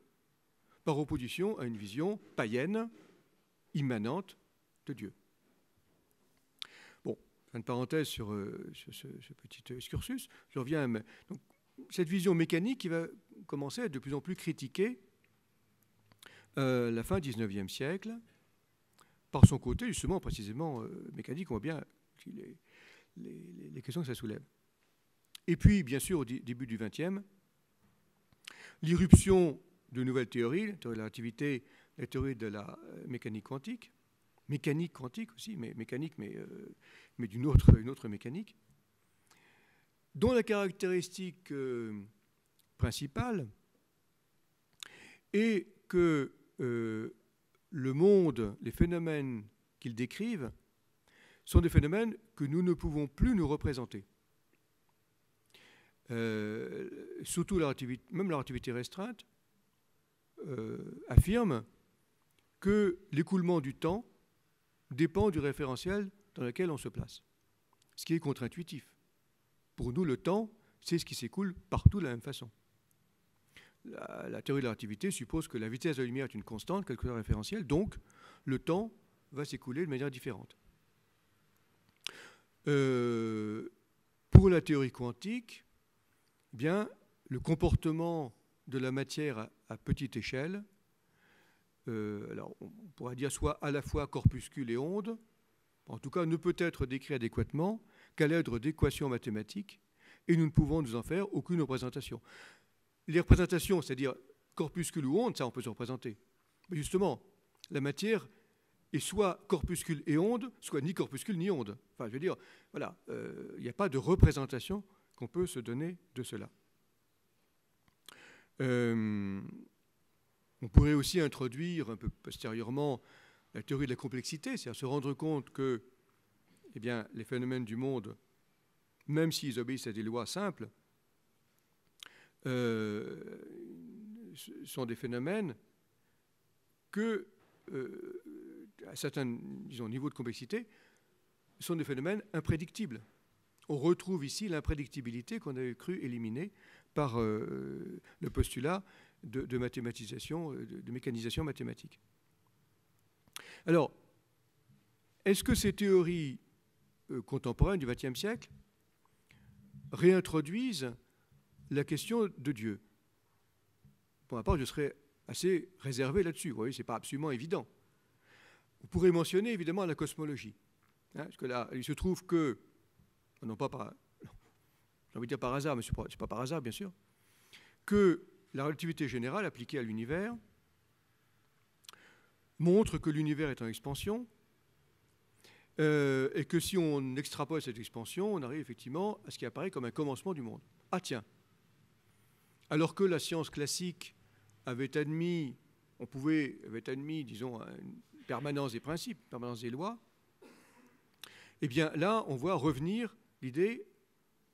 par opposition à une vision païenne, immanente de Dieu. Bon, fin de parenthèse sur ce petit excursus. Je reviens donc, cette vision mécanique qui va commencer à être de plus en plus critiquée la fin du XIXe siècle, par son côté, justement, précisément mécanique, on voit bien les questions que ça soulève. Et puis, bien sûr, au début du XXe, l'irruption de nouvelles théories, la théorie de la relativité, la théorie de la mécanique quantique aussi, mais d'une autre mécanique, dont la caractéristique principale est que le monde, les phénomènes qu'ils décrivent, sont des phénomènes que nous ne pouvons plus nous représenter. Surtout même la relativité restreinte affirme que l'écoulement du temps dépend du référentiel dans lequel on se place, ce qui est contre-intuitif. Pour nous, le temps, c'est ce qui s'écoule partout de la même façon. La théorie de la relativité suppose que la vitesse de la lumière est une constante, quel que soit le référentiel, donc le temps va s'écouler de manière différente. Pour la théorie quantique, eh bien, le comportement de la matière à petite échelle, alors on pourrait dire soit à la fois corpuscule et onde, en tout cas ne peut être décrit adéquatement qu'à l'aide d'équations mathématiques, et nous ne pouvons nous en faire aucune représentation. Les représentations, c'est-à-dire corpuscule ou onde, ça on peut se représenter. Mais justement, la matière est soit corpuscule et onde, soit ni corpuscule ni onde. Enfin, je veux dire, voilà, il n'y a pas de représentation qu'on peut se donner de cela. On pourrait aussi introduire un peu postérieurement la théorie de la complexité, c'est-à-dire se rendre compte que eh bien, les phénomènes du monde, même s'ils obéissent à des lois simples, sont des phénomènes que, à certains niveaux de complexité, sont des phénomènes imprédictibles. On retrouve ici l'imprédictibilité qu'on avait cru éliminer par le postulat de mathématisation, de mécanisation mathématique. Alors, est-ce que ces théories contemporaines du XXe siècle réintroduisent la question de Dieu? Pour ma part, je serais assez réservé là-dessus. Vous voyez, ce n'est pas absolument évident. On pourrait mentionner évidemment la cosmologie. Parce que là, il se trouve que, non pas par, j'ai envie de dire par hasard, mais ce n'est pas par hasard, bien sûr, que la relativité générale appliquée à l'univers montre que l'univers est en expansion et que si on extrapole cette expansion, on arrive effectivement à ce qui apparaît comme un commencement du monde. Ah tiens, alors que la science classique avait admis, disons, une permanence des principes, une permanence des lois, eh bien là, on voit revenir l'idée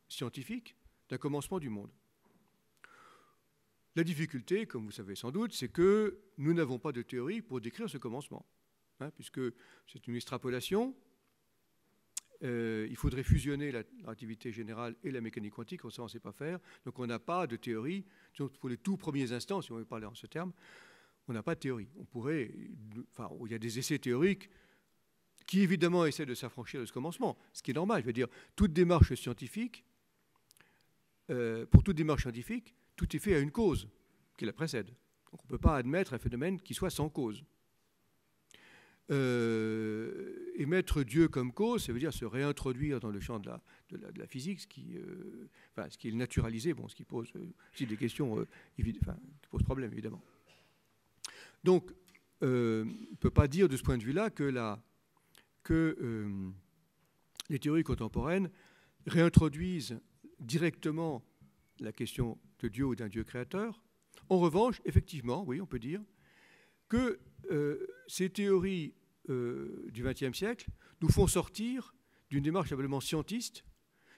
scientifique d'un commencement du monde. La difficulté, comme vous savez sans doute, c'est que nous n'avons pas de théorie pour décrire ce commencement, puisque c'est une extrapolation. Il faudrait fusionner la relativité générale et la mécanique quantique, ça on ne sait pas faire. Donc on n'a pas de théorie. Pour les tout premiers instants, si on veut parler en ce terme, on n'a pas de théorie. On pourrait, il y a des essais théoriques qui évidemment essaient de s'affranchir de ce commencement, ce qui est normal. Je veux dire, toute démarche scientifique, pour toute démarche scientifique, tout est fait à une cause qui la précède. Donc on ne peut pas admettre un phénomène qui soit sans cause. Et mettre Dieu comme cause, ça veut dire se réintroduire dans le champ de la physique, ce qui est naturalisé, ce qui pose aussi des questions, qui pose problème évidemment. Donc, on ne peut pas dire de ce point de vue-là que les théories contemporaines réintroduisent directement la question de Dieu ou d'un Dieu créateur. En revanche, effectivement, oui, on peut dire que ces théories du XXe siècle nous font sortir d'une démarche simplement scientiste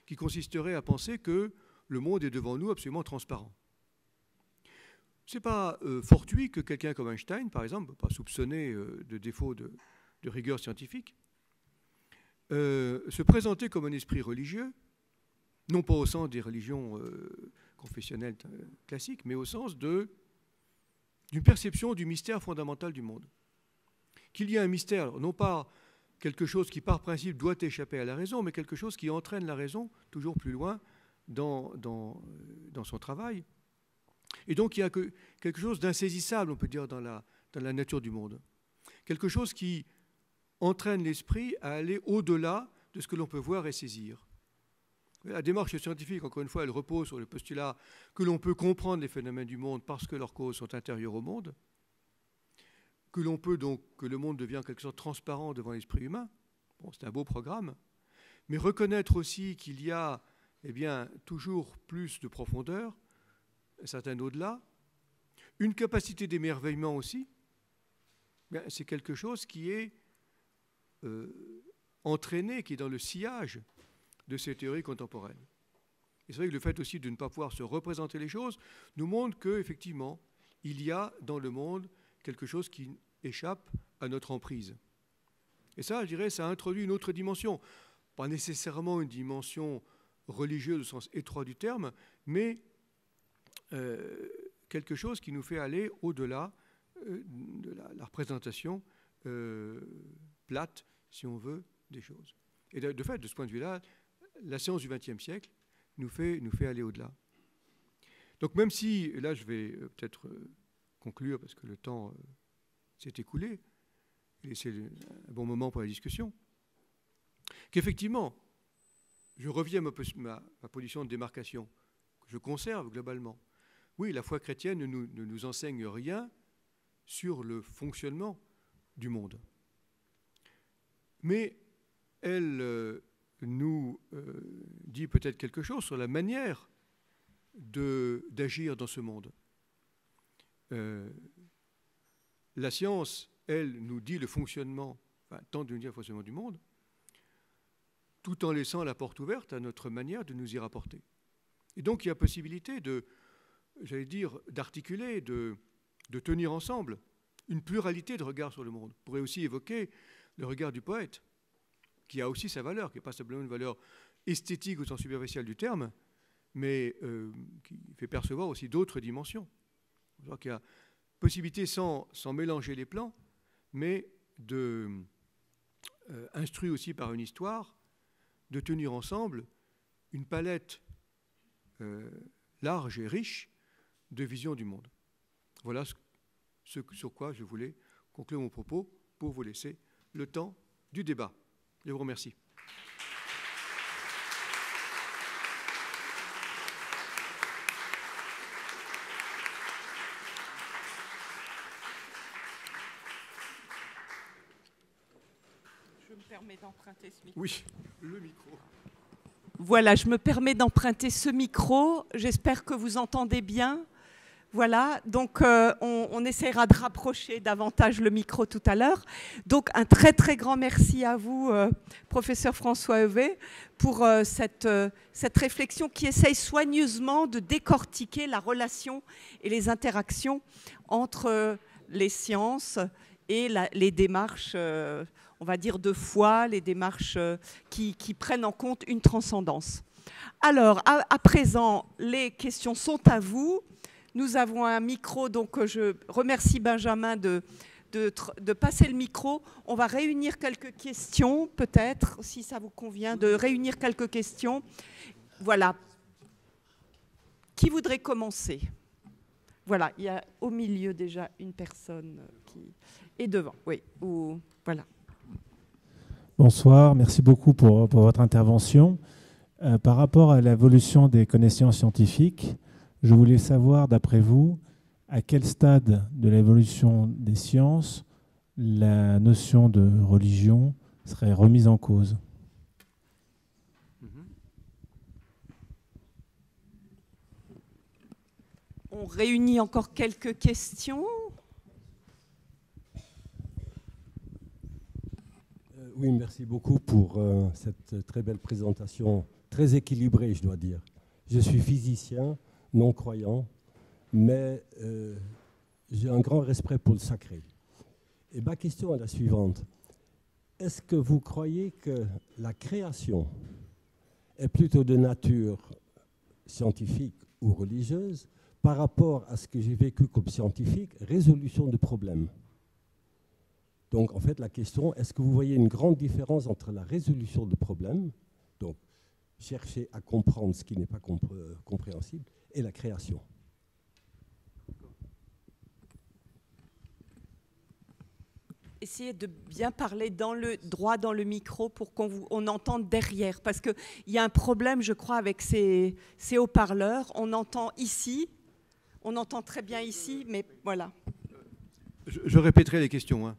qui consisterait à penser que le monde est devant nous absolument transparent. Ce n'est pas fortuit que quelqu'un comme Einstein, par exemple, ne peut pas soupçonner de défaut de rigueur scientifique, se présenter comme un esprit religieux, non pas au sens des religions confessionnelles classiques, mais au sens d'une perception du mystère fondamental du monde. Qu'il y a un mystère, non pas quelque chose qui par principe doit échapper à la raison, mais quelque chose qui entraîne la raison toujours plus loin dans son travail. Et donc il y a quelque chose d'insaisissable, on peut dire, dans la nature du monde. Quelque chose qui entraîne l'esprit à aller au-delà de ce que l'on peut voir et saisir. La démarche scientifique, encore une fois, elle repose sur le postulat que l'on peut comprendre les phénomènes du monde parce que leurs causes sont intérieures au monde, que l'on peut donc, que le monde devient en quelque sorte transparent devant l'esprit humain. Bon, c'est un beau programme, mais reconnaître aussi qu'il y a toujours plus de profondeur, un certain au-delà, une capacité d'émerveillement aussi, c'est quelque chose qui est entraîné, qui est dans le sillage de ces théories contemporaines. Et c'est vrai que le fait aussi de ne pas pouvoir se représenter les choses nous montre qu'effectivement, il y a dans le monde quelque chose qui échappe à notre emprise. Et ça, je dirais, ça introduit une autre dimension. Pas nécessairement une dimension religieuse au sens étroit du terme, mais quelque chose qui nous fait aller au-delà de la représentation plate, si on veut, des choses. Et de fait, de ce point de vue-là, la science du XXe siècle nous fait aller au-delà. Donc même si, et là je vais peut-être conclure parce que le temps s'est écoulé, et c'est un bon moment pour la discussion, qu'effectivement, je reviens à ma position de démarcation, que je conserve globalement. Oui, la foi chrétienne ne nous enseigne rien sur le fonctionnement du monde. Mais elle nous dit peut-être quelque chose sur la manière d'agir dans ce monde. La science, elle, nous dit le fonctionnement, tente de nous dire le fonctionnement du monde, tout en laissant la porte ouverte à notre manière de nous y rapporter. Et donc il y a possibilité d'articuler, de tenir ensemble une pluralité de regards sur le monde. On pourrait aussi évoquer le regard du poète, qui a aussi sa valeur, qui n'est pas simplement une valeur esthétique au sens superficiel du terme, mais qui fait percevoir aussi d'autres dimensions. Donc il y a possibilité, sans mélanger les plans, mais instruit aussi par une histoire, de tenir ensemble une palette large et riche de visions du monde. Voilà ce sur quoi je voulais conclure mon propos pour vous laisser le temps du débat. Je vous remercie. Je me permets d'emprunter ce micro. Oui, le micro. Voilà, je me permets d'emprunter ce micro. J'espère que vous entendez bien. Voilà, donc on essaiera de rapprocher davantage le micro tout à l'heure. Donc un très très grand merci à vous, professeur François Heuvet, pour cette réflexion qui essaye soigneusement de décortiquer la relation et les interactions entre les sciences et les démarches, on va dire, de foi, les démarches qui prennent en compte une transcendance. Alors, à présent, les questions sont à vous. Nous avons un micro, donc je remercie Benjamin de passer le micro. On va réunir quelques questions, peut-être, si ça vous convient, de réunir quelques questions. Voilà. Qui voudrait commencer? Voilà, il y a au milieu déjà une personne qui est devant. Oui, voilà. Bonsoir, merci beaucoup pour votre intervention. Par rapport à l'évolution des connaissances scientifiques, je voulais savoir, d'après vous, à quel stade de l'évolution des sciences la notion de religion serait remise en cause? On réunit encore quelques questions. Oui, merci beaucoup pour cette très belle présentation, très équilibrée, je dois dire. Je suis physicien, non-croyant, mais j'ai un grand respect pour le sacré. Et ma question est la suivante. Est-ce que vous croyez que la création est plutôt de nature scientifique ou religieuse par rapport à ce que j'ai vécu comme scientifique, résolution de problèmes? Donc, en fait, la question, est-ce que vous voyez une grande différence entre la résolution de problèmes, donc chercher à comprendre ce qui n'est pas compréhensible, et la création? Essayez de bien parler droit dans le micro pour qu'on entende derrière. Parce qu'il y a un problème, je crois, avec ces haut-parleurs. On entend ici, on entend très bien ici, mais voilà. Je répéterai les questions. Hein.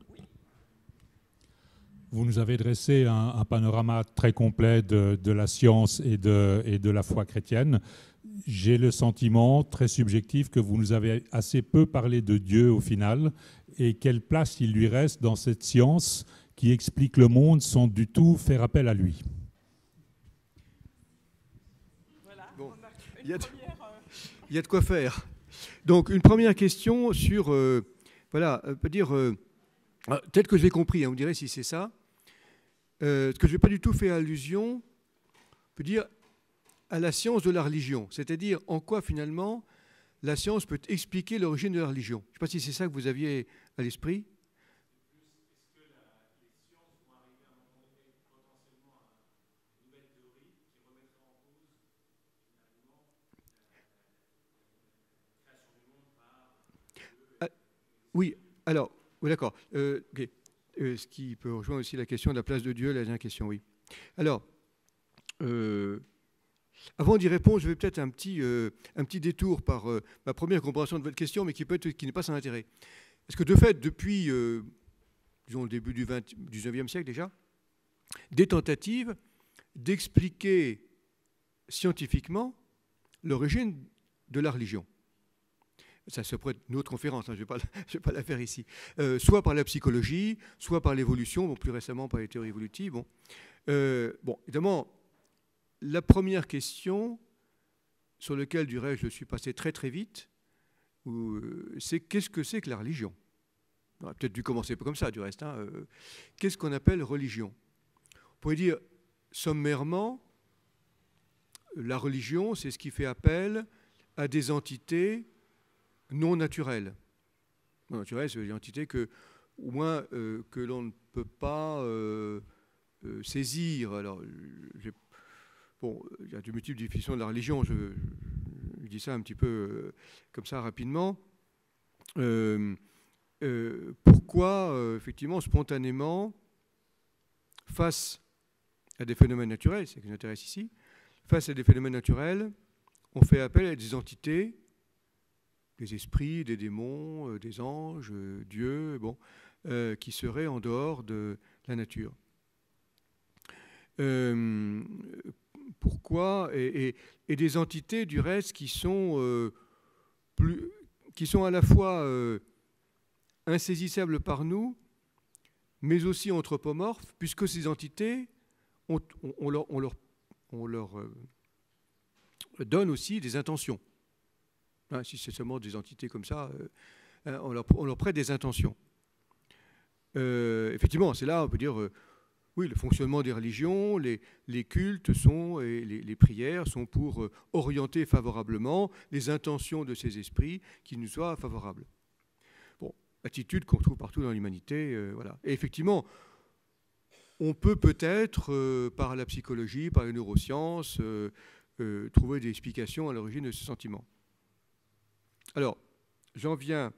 Vous nous avez dressé un panorama très complet de la science et de la foi chrétienne. J'ai le sentiment très subjectif que vous nous avez assez peu parlé de Dieu au final et quelle place il lui reste dans cette science qui explique le monde sans du tout faire appel à lui. Voilà. Bon, il y a de quoi faire. Donc une première question sur, voilà, peut dire, tel que j'ai compris, hein, vous direz si c'est ça, ce que je n'ai pas du tout fait allusion, peut dire à la science de la religion, c'est-à-dire en quoi finalement la science peut expliquer l'origine de la religion. Je ne sais pas si c'est ça que vous aviez à l'esprit. Est-ce que les sciences vont arriver à un moment donné potentiellement à une nouvelle théorie qui remettra en cause finalement la création du monde par... Oui, alors, oui, d'accord. Okay. Ce qui peut rejoindre aussi la question de la place de Dieu, la dernière question, oui. Alors, avant d'y répondre, je vais peut-être un petit détour par ma première compréhension de votre question, mais qui n'est pas sans intérêt. Parce que de fait, depuis, disons, le début du 19e siècle déjà, des tentatives d'expliquer scientifiquement l'origine de la religion. Ça se prête une autre conférence, hein, je ne vais pas la faire ici. Soit par la psychologie, soit par l'évolution, bon, plus récemment par les théories évolutives. Bon, évidemment, la première question, sur laquelle, du reste, je suis passé très très vite, c'est qu'est-ce que c'est que la religion? On aurait peut-être dû commencer comme ça, du reste. Hein, qu'est-ce qu'on appelle religion? On pourrait dire, sommairement, la religion, c'est ce qui fait appel à des entités non naturelles. Non naturelles, c'est des entités que, au moins, que l'on ne peut pas saisir. Alors, bon, il y a de multiples définitions de la religion, je dis ça un petit peu comme ça rapidement. Pourquoi, effectivement, spontanément, face à des phénomènes naturels, c'est ce qui nous intéresse ici, face à des phénomènes naturels, on fait appel à des entités, des esprits, des démons, des anges, Dieu, bon, qui seraient en dehors de la nature. Pourquoi et des entités, du reste, qui sont qui sont à la fois insaisissables par nous, mais aussi anthropomorphes, puisque ces entités, on leur donne aussi des intentions. Hein, si c'est seulement des entités comme ça, on leur prête des intentions. Effectivement, c'est là, on peut dire, oui, le fonctionnement des religions, les cultes et les prières sont pour orienter favorablement les intentions de ces esprits qui nous soient favorables. Bon, attitude qu'on trouve partout dans l'humanité, voilà. Et effectivement, on peut peut-être, par la psychologie, par les neurosciences, trouver des explications à l'origine de ce sentiment. Alors, j'en viens,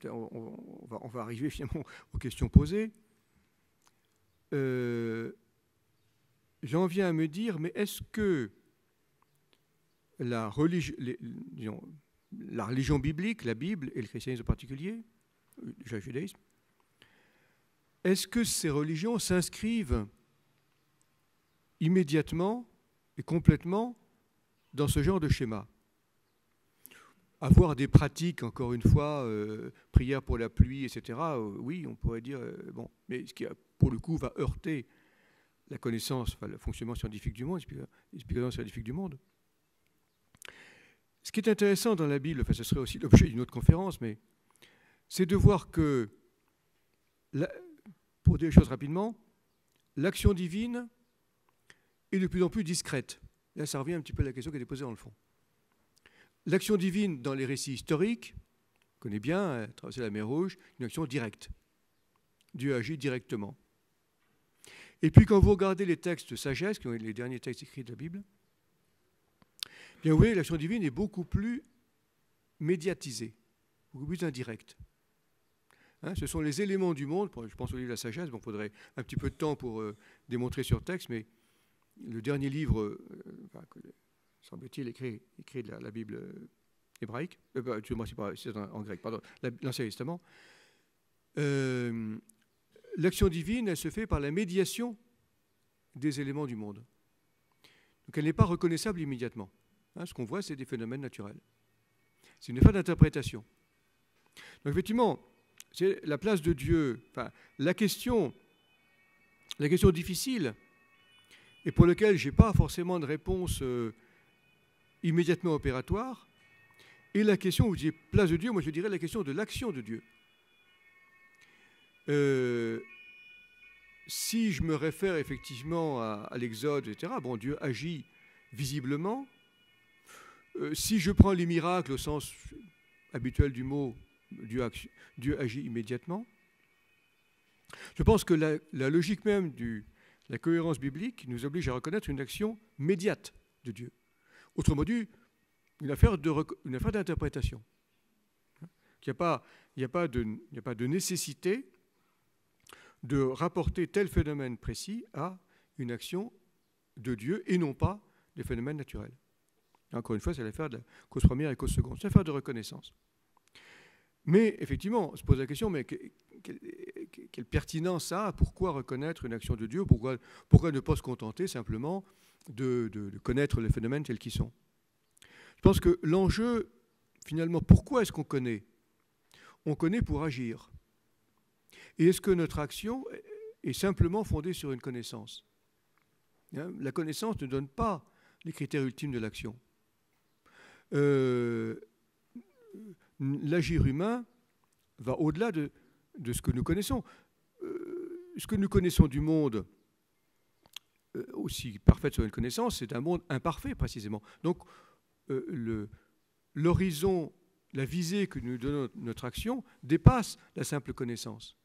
on va arriver finalement aux questions posées. J'en viens à me dire, mais est-ce que la religion biblique, la Bible et le christianisme en particulier, déjà le judaïsme, est-ce que ces religions s'inscrivent immédiatement et complètement dans ce genre de schéma? Avoir des pratiques, encore une fois, prière pour la pluie, etc., oui, on pourrait dire, bon, mais ce qui, pour le coup, va heurter la connaissance, enfin, le fonctionnement scientifique du monde, l'explication scientifique du monde. Ce qui est intéressant dans la Bible, enfin, ce serait aussi l'objet d'une autre conférence, mais c'est de voir que, pour dire les choses rapidement, l'action divine est de plus en plus discrète. Là, ça revient un petit peu à la question qui a été posée dans le fond. L'action divine dans les récits historiques, on connaît bien, traverser la mer Rouge, une action directe. Dieu agit directement. Et puis quand vous regardez les textes de sagesse, qui sont les derniers textes écrits de la Bible, bien vous voyez, l'action divine est beaucoup plus médiatisée, beaucoup plus indirecte. Hein, ce sont les éléments du monde, je pense au livre de la sagesse, bon, il faudrait un petit peu de temps pour démontrer sur texte, mais le dernier livre, semble-t-il, écrit de la Bible hébraïque, excusez-moi, c'est en grec, pardon, l'Ancien Testament. L'action divine, elle se fait par la médiation des éléments du monde. Donc elle n'est pas reconnaissable immédiatement. Hein, ce qu'on voit, c'est des phénomènes naturels. C'est une affaire d'interprétation. Donc effectivement, c'est la place de Dieu, enfin, la question difficile, et pour laquelle je n'ai pas forcément de réponse immédiatement opératoire, et la question, vous disiez place de Dieu, moi je dirais la question de l'action de Dieu. Si je me réfère effectivement à l'Exode, etc., bon, Dieu agit visiblement. Si je prends les miracles au sens habituel du mot, Dieu agit immédiatement. Je pense que la logique même de la cohérence biblique nous oblige à reconnaître une action médiate de Dieu. Autrement dit, une affaire d'interprétation. Il n'y a pas de nécessité de rapporter tel phénomène précis à une action de Dieu et non pas des phénomènes naturels. Encore une fois, c'est l'affaire de la cause première et cause seconde. C'est l'affaire de reconnaissance. Mais effectivement, on se pose la question, mais quelle pertinence ça a? Pourquoi reconnaître une action de Dieu? Pourquoi ne pas se contenter simplement de connaître les phénomènes tels qu'ils sont? Je pense que l'enjeu, finalement, pourquoi est-ce qu'on connaît? On connaît pour agir. Et est-ce que notre action est simplement fondée sur une connaissance? La connaissance ne donne pas les critères ultimes de l'action. L'agir humain va au-delà de ce que nous connaissons. Ce que nous connaissons du monde, aussi parfaite soit une connaissance, c'est un monde imparfait précisément. Donc l'horizon, la visée que nous donne notre action dépasse la simple connaissance.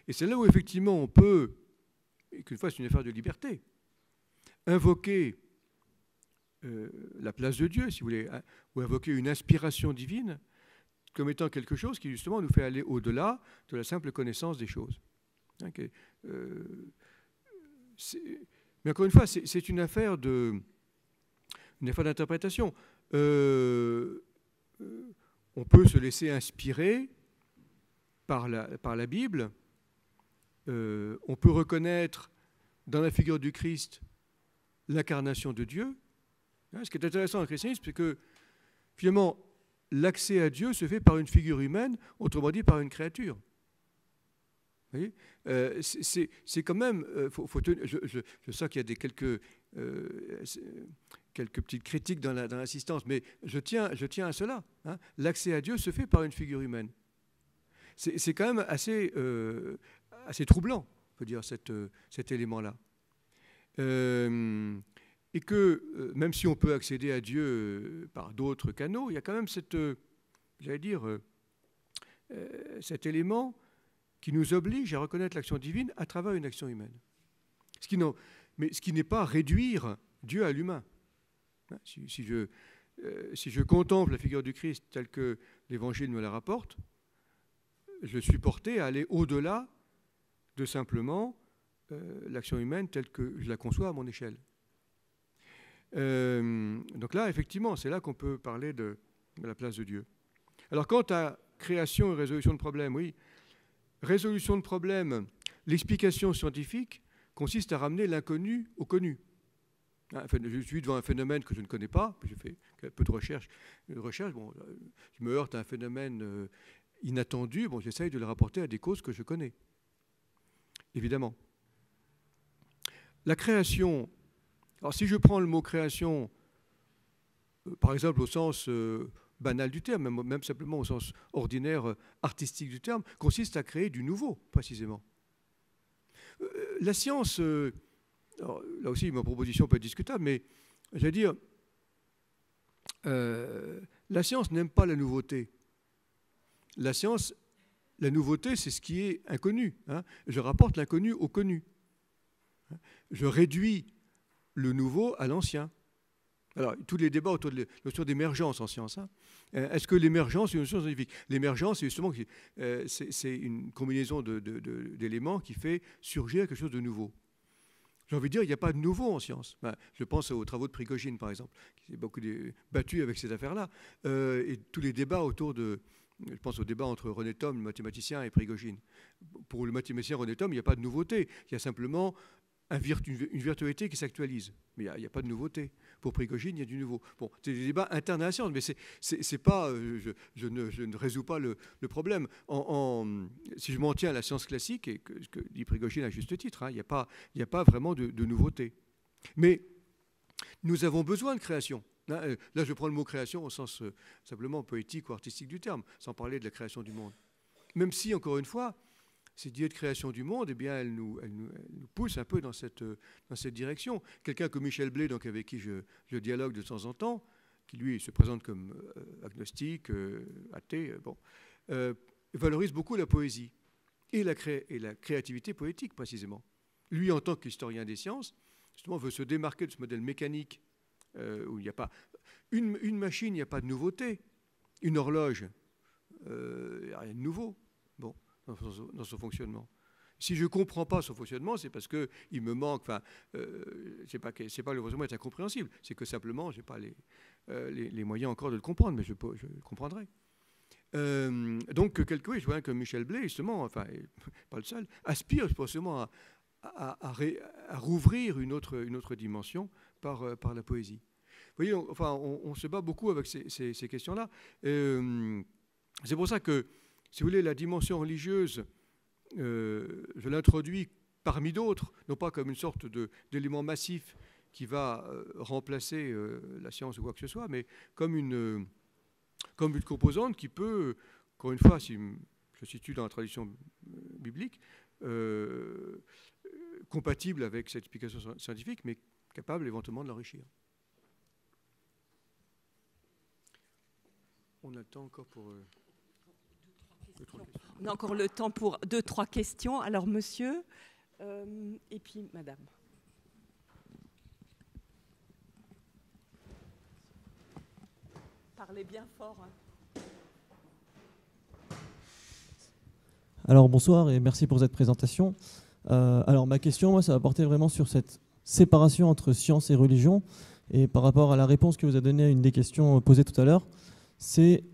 Et c'est là où effectivement on peut, et qu'une fois c'est une affaire de liberté, invoquer la place de Dieu, si vous voulez, ou invoquer une inspiration divine comme étant quelque chose qui justement nous fait aller au-delà de la simple connaissance des choses. Okay. Mais encore une fois, c'est une affaire d'interprétation. On peut se laisser inspirer par la Bible. On peut reconnaître dans la figure du Christ l'incarnation de Dieu. Ce qui est intéressant dans le christianisme, c'est que finalement, l'accès à Dieu se fait par une figure humaine, autrement dit par une créature. Vous voyez, c'est quand même, je sais qu'il y a quelques petites critiques dans l'assistance, mais je tiens à cela. Hein. L'accès à Dieu se fait par une figure humaine. C'est quand même assez troublant, on peut dire, cet élément-là. Et que, même si on peut accéder à Dieu par d'autres canaux, il y a quand même cet élément qui nous oblige à reconnaître l'action divine à travers une action humaine. Ce qui n'est pas réduire Dieu à l'humain. Si je contemple la figure du Christ telle que l'Évangile me la rapporte, je suis porté à aller au-delà de simplement l'action humaine telle que je la conçois à mon échelle. Donc là, effectivement, c'est là qu'on peut parler de la place de Dieu. Alors, quant à création et résolution de problèmes, oui, résolution de problèmes, l'explication scientifique consiste à ramener l'inconnu au connu. Je suis devant un phénomène que je ne connais pas, j'ai fait un peu de recherche. Bon, je me heurte à un phénomène inattendu, bon, j'essaye de le rapporter à des causes que je connais, évidemment. La création, alors si je prends le mot création, par exemple au sens banal du terme, même simplement au sens ordinaire artistique du terme, consiste à créer du nouveau, précisément. La science, alors, là aussi ma proposition peut être discutable, mais j'allais dire, la science n'aime pas la nouveauté. La science, la nouveauté, c'est ce qui est inconnu. Hein. Je rapporte l'inconnu au connu. Je réduis le nouveau à l'ancien. Alors, tous les débats autour de la notion d'émergence en science. Hein. Est-ce que l'émergence est une notion scientifique? L'émergence, c'est justement c'est une combinaison d'éléments qui fait surgir quelque chose de nouveau. J'ai envie de dire, il n'y a pas de nouveau en science. Je pense aux travaux de Prigogine, par exemple, qui s'est beaucoup battu avec cette affaire-là. Et tous les débats autour de... Je pense au débat entre René Thom, le mathématicien, et Prigogine. Pour le mathématicien René Thom, il n'y a pas de nouveauté. Il y a simplement une virtualité qui s'actualise. Mais il n'y a pas de nouveauté. Pour Prigogine, il y a du nouveau. Bon, c'est des débats internes à la science, mais c'est pas, je ne résous pas le problème. Si je m'en tiens à la science classique, et que dit Prigogine à juste titre, hein, il n'y a pas vraiment de nouveauté. Mais nous avons besoin de création. Là, je prends le mot création au sens simplement poétique ou artistique du terme, sans parler de la création du monde. Même si, encore une fois, cette idée de création du monde, eh bien, elle nous pousse un peu dans cette direction. Quelqu'un comme Michel Blais, donc, avec qui je dialogue de temps en temps, qui lui se présente comme agnostique, athée, valorise beaucoup la poésie et la créativité poétique, précisément. Lui, en tant qu'historien des sciences, justement, veut se démarquer de ce modèle mécanique où il n'y a pas une machine, il n'y a pas de nouveauté. Une horloge, il n'y a rien de nouveau dans son fonctionnement. Si je ne comprends pas son fonctionnement, c'est parce qu'il me manque, c'est pas le fonctionnement est incompréhensible, c'est que simplement, je n'ai pas les moyens encore de le comprendre, mais je le comprendrai. Donc, je vois que Michel Blais, justement, pas le seul, aspire forcément à rouvrir une autre dimension par la poésie. Vous voyez, on se bat beaucoup avec ces questions-là. C'est pour ça que, si vous voulez, la dimension religieuse, je l'introduis parmi d'autres, non pas comme une sorte d'élément massif qui va remplacer la science ou quoi que ce soit, mais comme une composante qui peut, encore une fois, si je situe dans la tradition biblique, compatible avec cette explication scientifique, mais capable éventuellement de l'enrichir. On a le temps encore pour... On a encore le temps pour 2-3 questions. Alors, monsieur, et puis madame. Parlez bien fort. Hein. Alors, bonsoir et merci pour cette présentation. Alors, ma question, moi, ça va porter vraiment sur cette séparation entre science et religion. Et par rapport à la réponse que vous avez donnée à une des questions posées tout à l'heure, c'est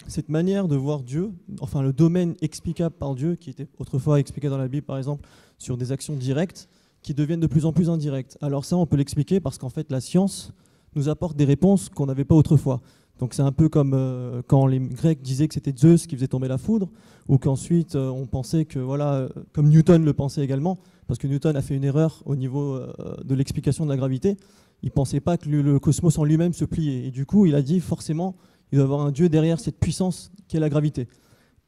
cette manière de voir Dieu, enfin le domaine explicable par Dieu, qui était autrefois expliqué dans la Bible, par exemple, sur des actions directes, qui deviennent de plus en plus indirectes. Alors ça, on peut l'expliquer parce qu'en fait, la science nous apporte des réponses qu'on n'avait pas autrefois. Donc c'est un peu comme quand les Grecs disaient que c'était Zeus qui faisait tomber la foudre, ou qu'ensuite on pensait que, voilà, comme Newton le pensait également, parce que Newton a fait une erreur au niveau de l'explication de la gravité. Il ne pensait pas que le cosmos en lui-même se pliait. Et du coup, il a dit forcément, il doit y avoir un Dieu derrière cette puissance qu'est la gravité.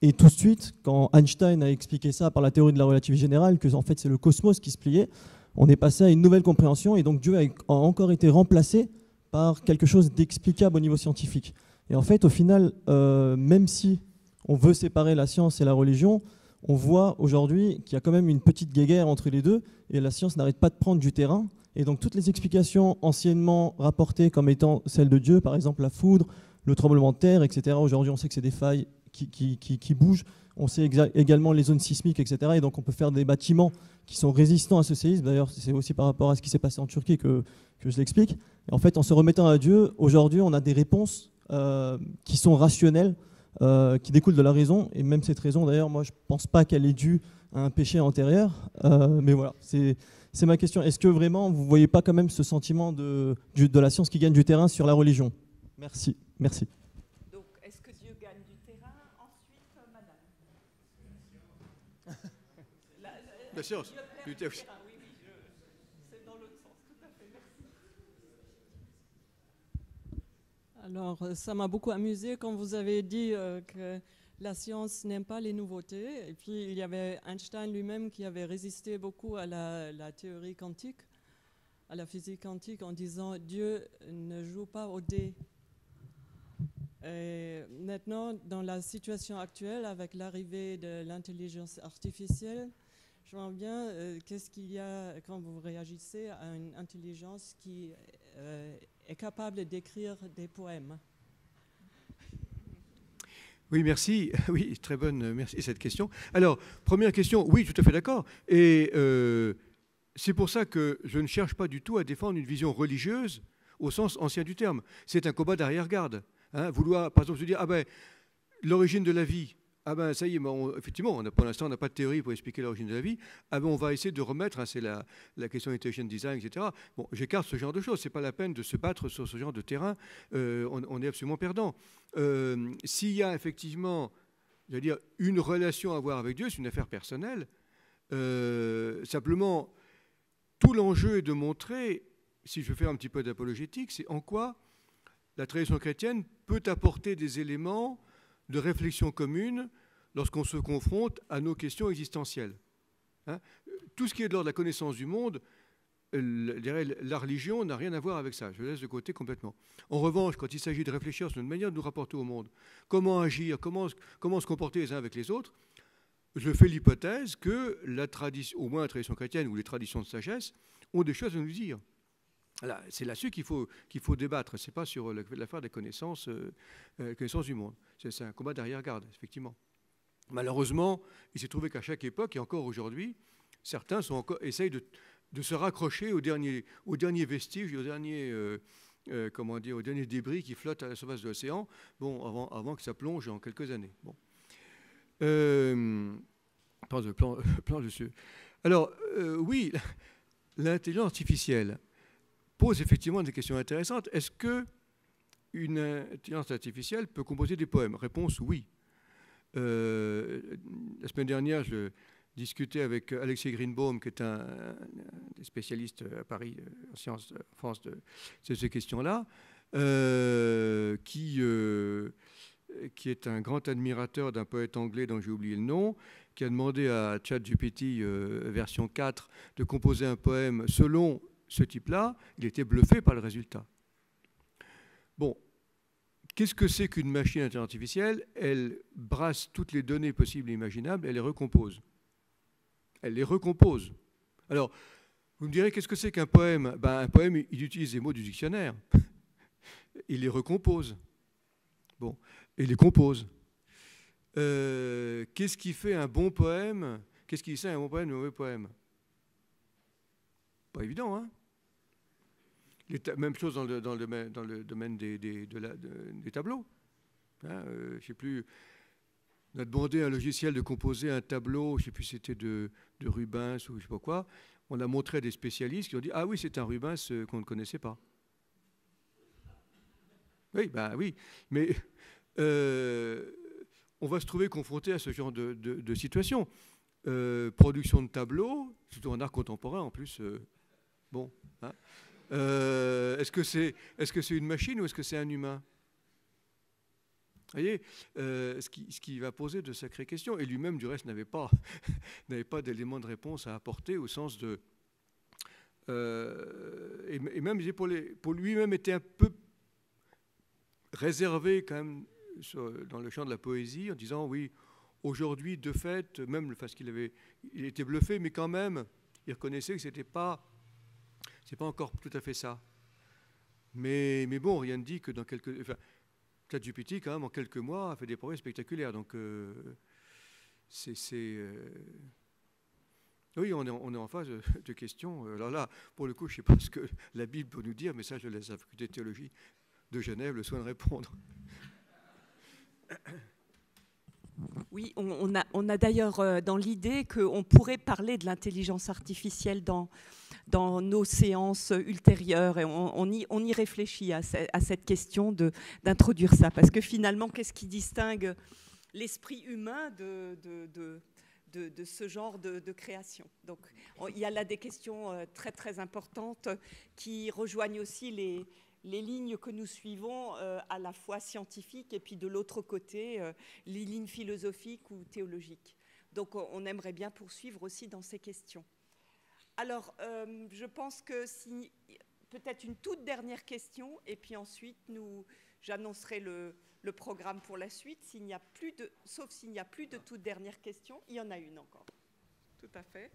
Et tout de suite, quand Einstein a expliqué ça par la théorie de la relativité générale, que en fait c'est le cosmos qui se pliait, on est passé à une nouvelle compréhension, et donc Dieu a encore été remplacé par quelque chose d'explicable au niveau scientifique. Et en fait, au final, même si on veut séparer la science et la religion, on voit aujourd'hui qu'il y a quand même une petite guéguerre entre les deux, et la science n'arrête pas de prendre du terrain. Et donc toutes les explications anciennement rapportées comme étant celles de Dieu, par exemple la foudre, le tremblement de terre, etc., aujourd'hui on sait que c'est des failles qui bougent, on sait également les zones sismiques, etc., et donc on peut faire des bâtiments qui sont résistants à ce séisme. D'ailleurs, c'est aussi par rapport à ce qui s'est passé en Turquie que je l'explique. Et en fait, en se remettant à Dieu, aujourd'hui on a des réponses qui sont rationnelles, qui découlent de la raison, et même cette raison, d'ailleurs, moi je ne pense pas qu'elle est due à un péché antérieur, mais voilà, c'est ma question. Est-ce que vraiment vous ne voyez pas quand même ce sentiment de la science qui gagne du terrain sur la religion? Merci. Merci. Donc, est-ce que Dieu gagne du terrain? Ensuite, madame. La science. Du terrain, oui, c'est dans l'autre sens, tout à fait, merci. Alors, ça m'a beaucoup amusé quand vous avez dit que la science n'aime pas les nouveautés. Et puis, il y avait Einstein lui-même qui avait résisté beaucoup à la théorie quantique, à la physique quantique, en disant « Dieu ne joue pas au dé ». Et maintenant, dans la situation actuelle, avec l'arrivée de l'intelligence artificielle, je vois bien qu'est-ce qu'il y a quand vous réagissez à une intelligence qui est capable d'écrire des poèmes. Oui, merci. Oui, très bonne, merci cette question. Alors, première question, oui, tout à fait d'accord. Et c'est pour ça que je ne cherche pas du tout à défendre une vision religieuse au sens ancien du terme. C'est un combat d'arrière-garde. Hein, vouloir, par exemple, se dire, ah ben, l'origine de la vie, ah ben, ça y est, effectivement, pour l'instant, on n'a pas de théorie pour expliquer l'origine de la vie, ah ben, on va essayer de remettre, hein, c'est la question intelligent design, etc. Bon, j'écarte ce genre de choses, c'est pas la peine de se battre sur ce genre de terrain, on est absolument perdant. S'il y a effectivement, j'allais dire, une relation à avoir avec Dieu, c'est une affaire personnelle. Simplement, tout l'enjeu est de montrer, si je veux faire un petit peu d'apologétique, c'est en quoi la tradition chrétienne peut apporter des éléments de réflexion commune lorsqu'on se confronte à nos questions existentielles. Hein, tout ce qui est de l'ordre de la connaissance du monde, la religion n'a rien à voir avec ça. Je laisse de côté complètement. En revanche, quand il s'agit de réfléchir sur une manière de nous rapporter au monde, comment agir, comment se comporter les uns avec les autres, je fais l'hypothèse que la tradition, au moins la tradition chrétienne ou les traditions de sagesse, ont des choses à nous dire. C'est là-dessus qu'il faut débattre, ce n'est pas sur l'affaire des connaissances du monde. C'est un combat d'arrière-garde, effectivement. Malheureusement, il s'est trouvé qu'à chaque époque, et encore aujourd'hui, certains essayent de se raccrocher aux derniers vestiges, aux derniers débris qui flottent à la surface de l'océan, bon, avant que ça plonge en quelques années. Bon. Plan de cieux. Alors, oui, l'intelligence artificielle pose effectivement des questions intéressantes. Est-ce qu'une intelligence artificielle peut composer des poèmes? Réponse, oui. La semaine dernière, je discutais avec Alexis Greenbaum, qui est un spécialiste à Paris en sciences en France de ces questions-là, qui est un grand admirateur d'un poète anglais dont j'ai oublié le nom, qui a demandé à ChatGPT version 4 de composer un poème selon ce type-là. Il était bluffé par le résultat. Bon, qu'est-ce que c'est qu'une machine intelligence artificielle? Elle brasse toutes les données possibles et imaginables, elle les recompose. Elle les recompose. Alors, vous me direz, qu'est-ce que c'est qu'un poème? Un poème, il utilise les mots du dictionnaire. Il les recompose. Bon, et les compose. Qu'est-ce qui fait un bon poème? Qu'est-ce qui fait un bon poème et un mauvais poème? Pas évident, hein? Même chose dans le domaine des tableaux. Hein, je ne sais plus, on a demandé à un logiciel de composer un tableau, je ne sais plus si c'était de Rubens ou je ne sais pas quoi. On a montré à des spécialistes qui ont dit « Ah oui, c'est un Rubens qu'on ne connaissait pas ». Oui, ben oui, mais on va se trouver confronté à ce genre de situation. Production de tableaux, surtout en art contemporain en plus. Bon, hein. Est-ce que c'est une machine ou est-ce que c'est un humain? Vous voyez, ce qui va poser de sacrées questions. Et lui-même, du reste, n'avait pas d'éléments de réponse à apporter au sens de... et même pour lui-même était un peu réservé quand même dans le champ de la poésie, en disant oui, aujourd'hui, de fait, même parce il était bluffé, mais quand même, il reconnaissait que c'est pas encore tout à fait ça. Mais bon, rien ne dit que dans quelques... Enfin, ChatGPT, quand même, en quelques mois, a fait des progrès spectaculaires. Donc, oui, on est en phase de questions. Alors là, pour le coup, je ne sais pas ce que la Bible peut nous dire, mais ça, je laisse à la faculté de théologie de Genève le soin de répondre. Oui, on a d'ailleurs dans l'idée qu'on pourrait parler de l'intelligence artificielle dans nos séances ultérieures, et on y réfléchit à cette question d'introduire ça, parce que finalement, qu'est-ce qui distingue l'esprit humain de ce genre de création? Donc, il y a là des questions très très importantes qui rejoignent aussi les lignes que nous suivons, à la fois scientifiques et puis de l'autre côté, les lignes philosophiques ou théologiques. Donc on aimerait bien poursuivre aussi dans ces questions. Alors, je pense que peut-être une toute dernière question, et puis ensuite j'annoncerai le programme pour la suite. Sauf s'il n'y a plus de toute dernière question, il y en a une encore. Tout à fait.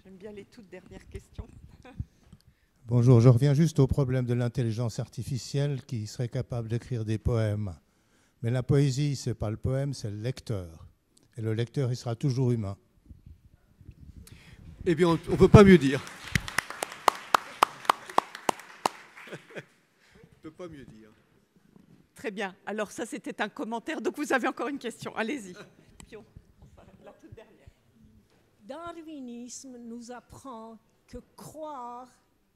J'aime bien les toutes dernières questions. Bonjour, je reviens juste au problème de l'intelligence artificielle qui serait capable d'écrire des poèmes. Mais la poésie, ce n'est pas le poème, c'est le lecteur. Et le lecteur, il sera toujours humain. Eh bien, on ne peut pas mieux dire. On ne peut pas mieux dire. Très bien. Alors ça, c'était un commentaire. Donc vous avez encore une question. Allez-y. La toute dernière. Darwinisme nous apprend que croire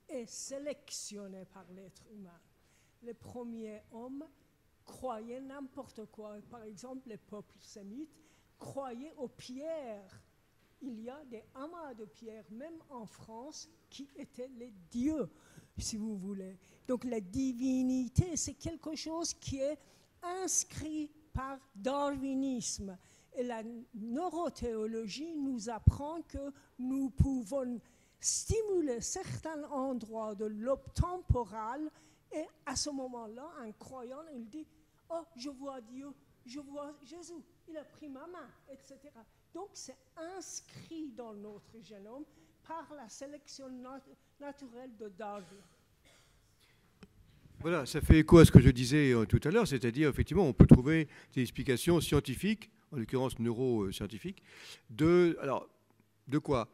est sélectionné par l'être humain. Les premiers hommes croyaient n'importe quoi. Par exemple, les peuples sémites croyaient aux pierres. Il y a des amas de pierres, même en France, qui étaient les dieux, si vous voulez. Donc la divinité, c'est quelque chose qui est inscrit par darwinisme. Et la neurothéologie nous apprend que nous pouvons stimuler certains endroits de lobe temporal, et à ce moment-là, un croyant, il dit « Oh, je vois Dieu, je vois Jésus, il a pris ma main, etc. » Donc, c'est inscrit dans notre génome par la sélection naturelle de Darwin. Voilà, ça fait écho à ce que je disais tout à l'heure, c'est-à-dire, effectivement, on peut trouver des explications scientifiques, en l'occurrence neuroscientifiques, de quoi ?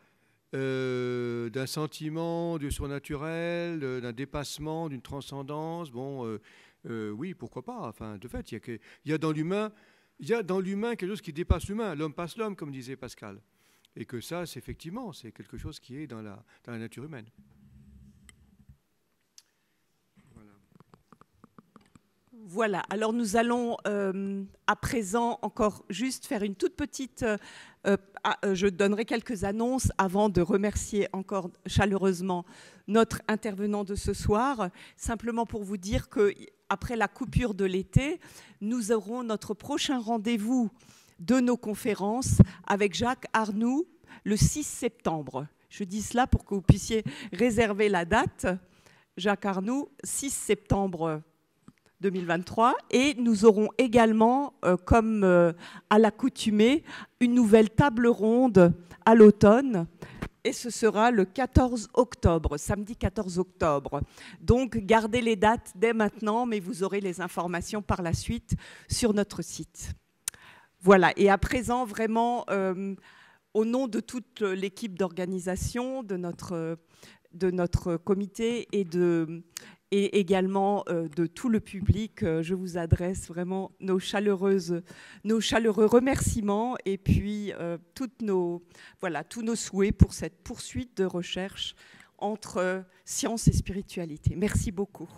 D'un sentiment du surnaturel, d'un dépassement, d'une transcendance. Bon, oui, pourquoi pas. Enfin, de fait, il y a dans l'humain quelque chose qui dépasse l'humain. L'homme passe l'homme, comme disait Pascal. Et que ça, c'est effectivement, c'est quelque chose qui est dans la nature humaine. Voilà, alors nous allons à présent encore juste faire une toute petite... je donnerai quelques annonces avant de remercier encore chaleureusement notre intervenant de ce soir, simplement pour vous dire qu'après la coupure de l'été, nous aurons notre prochain rendez-vous de nos conférences avec Jacques Arnoux le 6 septembre. Je dis cela pour que vous puissiez réserver la date. Jacques Arnoux, 6 septembre 2023, et nous aurons également, comme à l'accoutumée, une nouvelle table ronde à l'automne, et ce sera le 14 octobre, samedi 14 octobre. Donc gardez les dates dès maintenant, mais vous aurez les informations par la suite sur notre site. Voilà, et à présent, vraiment, au nom de toute l'équipe d'organisation, de notre comité et également de tout le public, je vous adresse vraiment nos chaleureux remerciements et puis tous nos souhaits pour cette poursuite de recherche entre science et spiritualité. Merci beaucoup.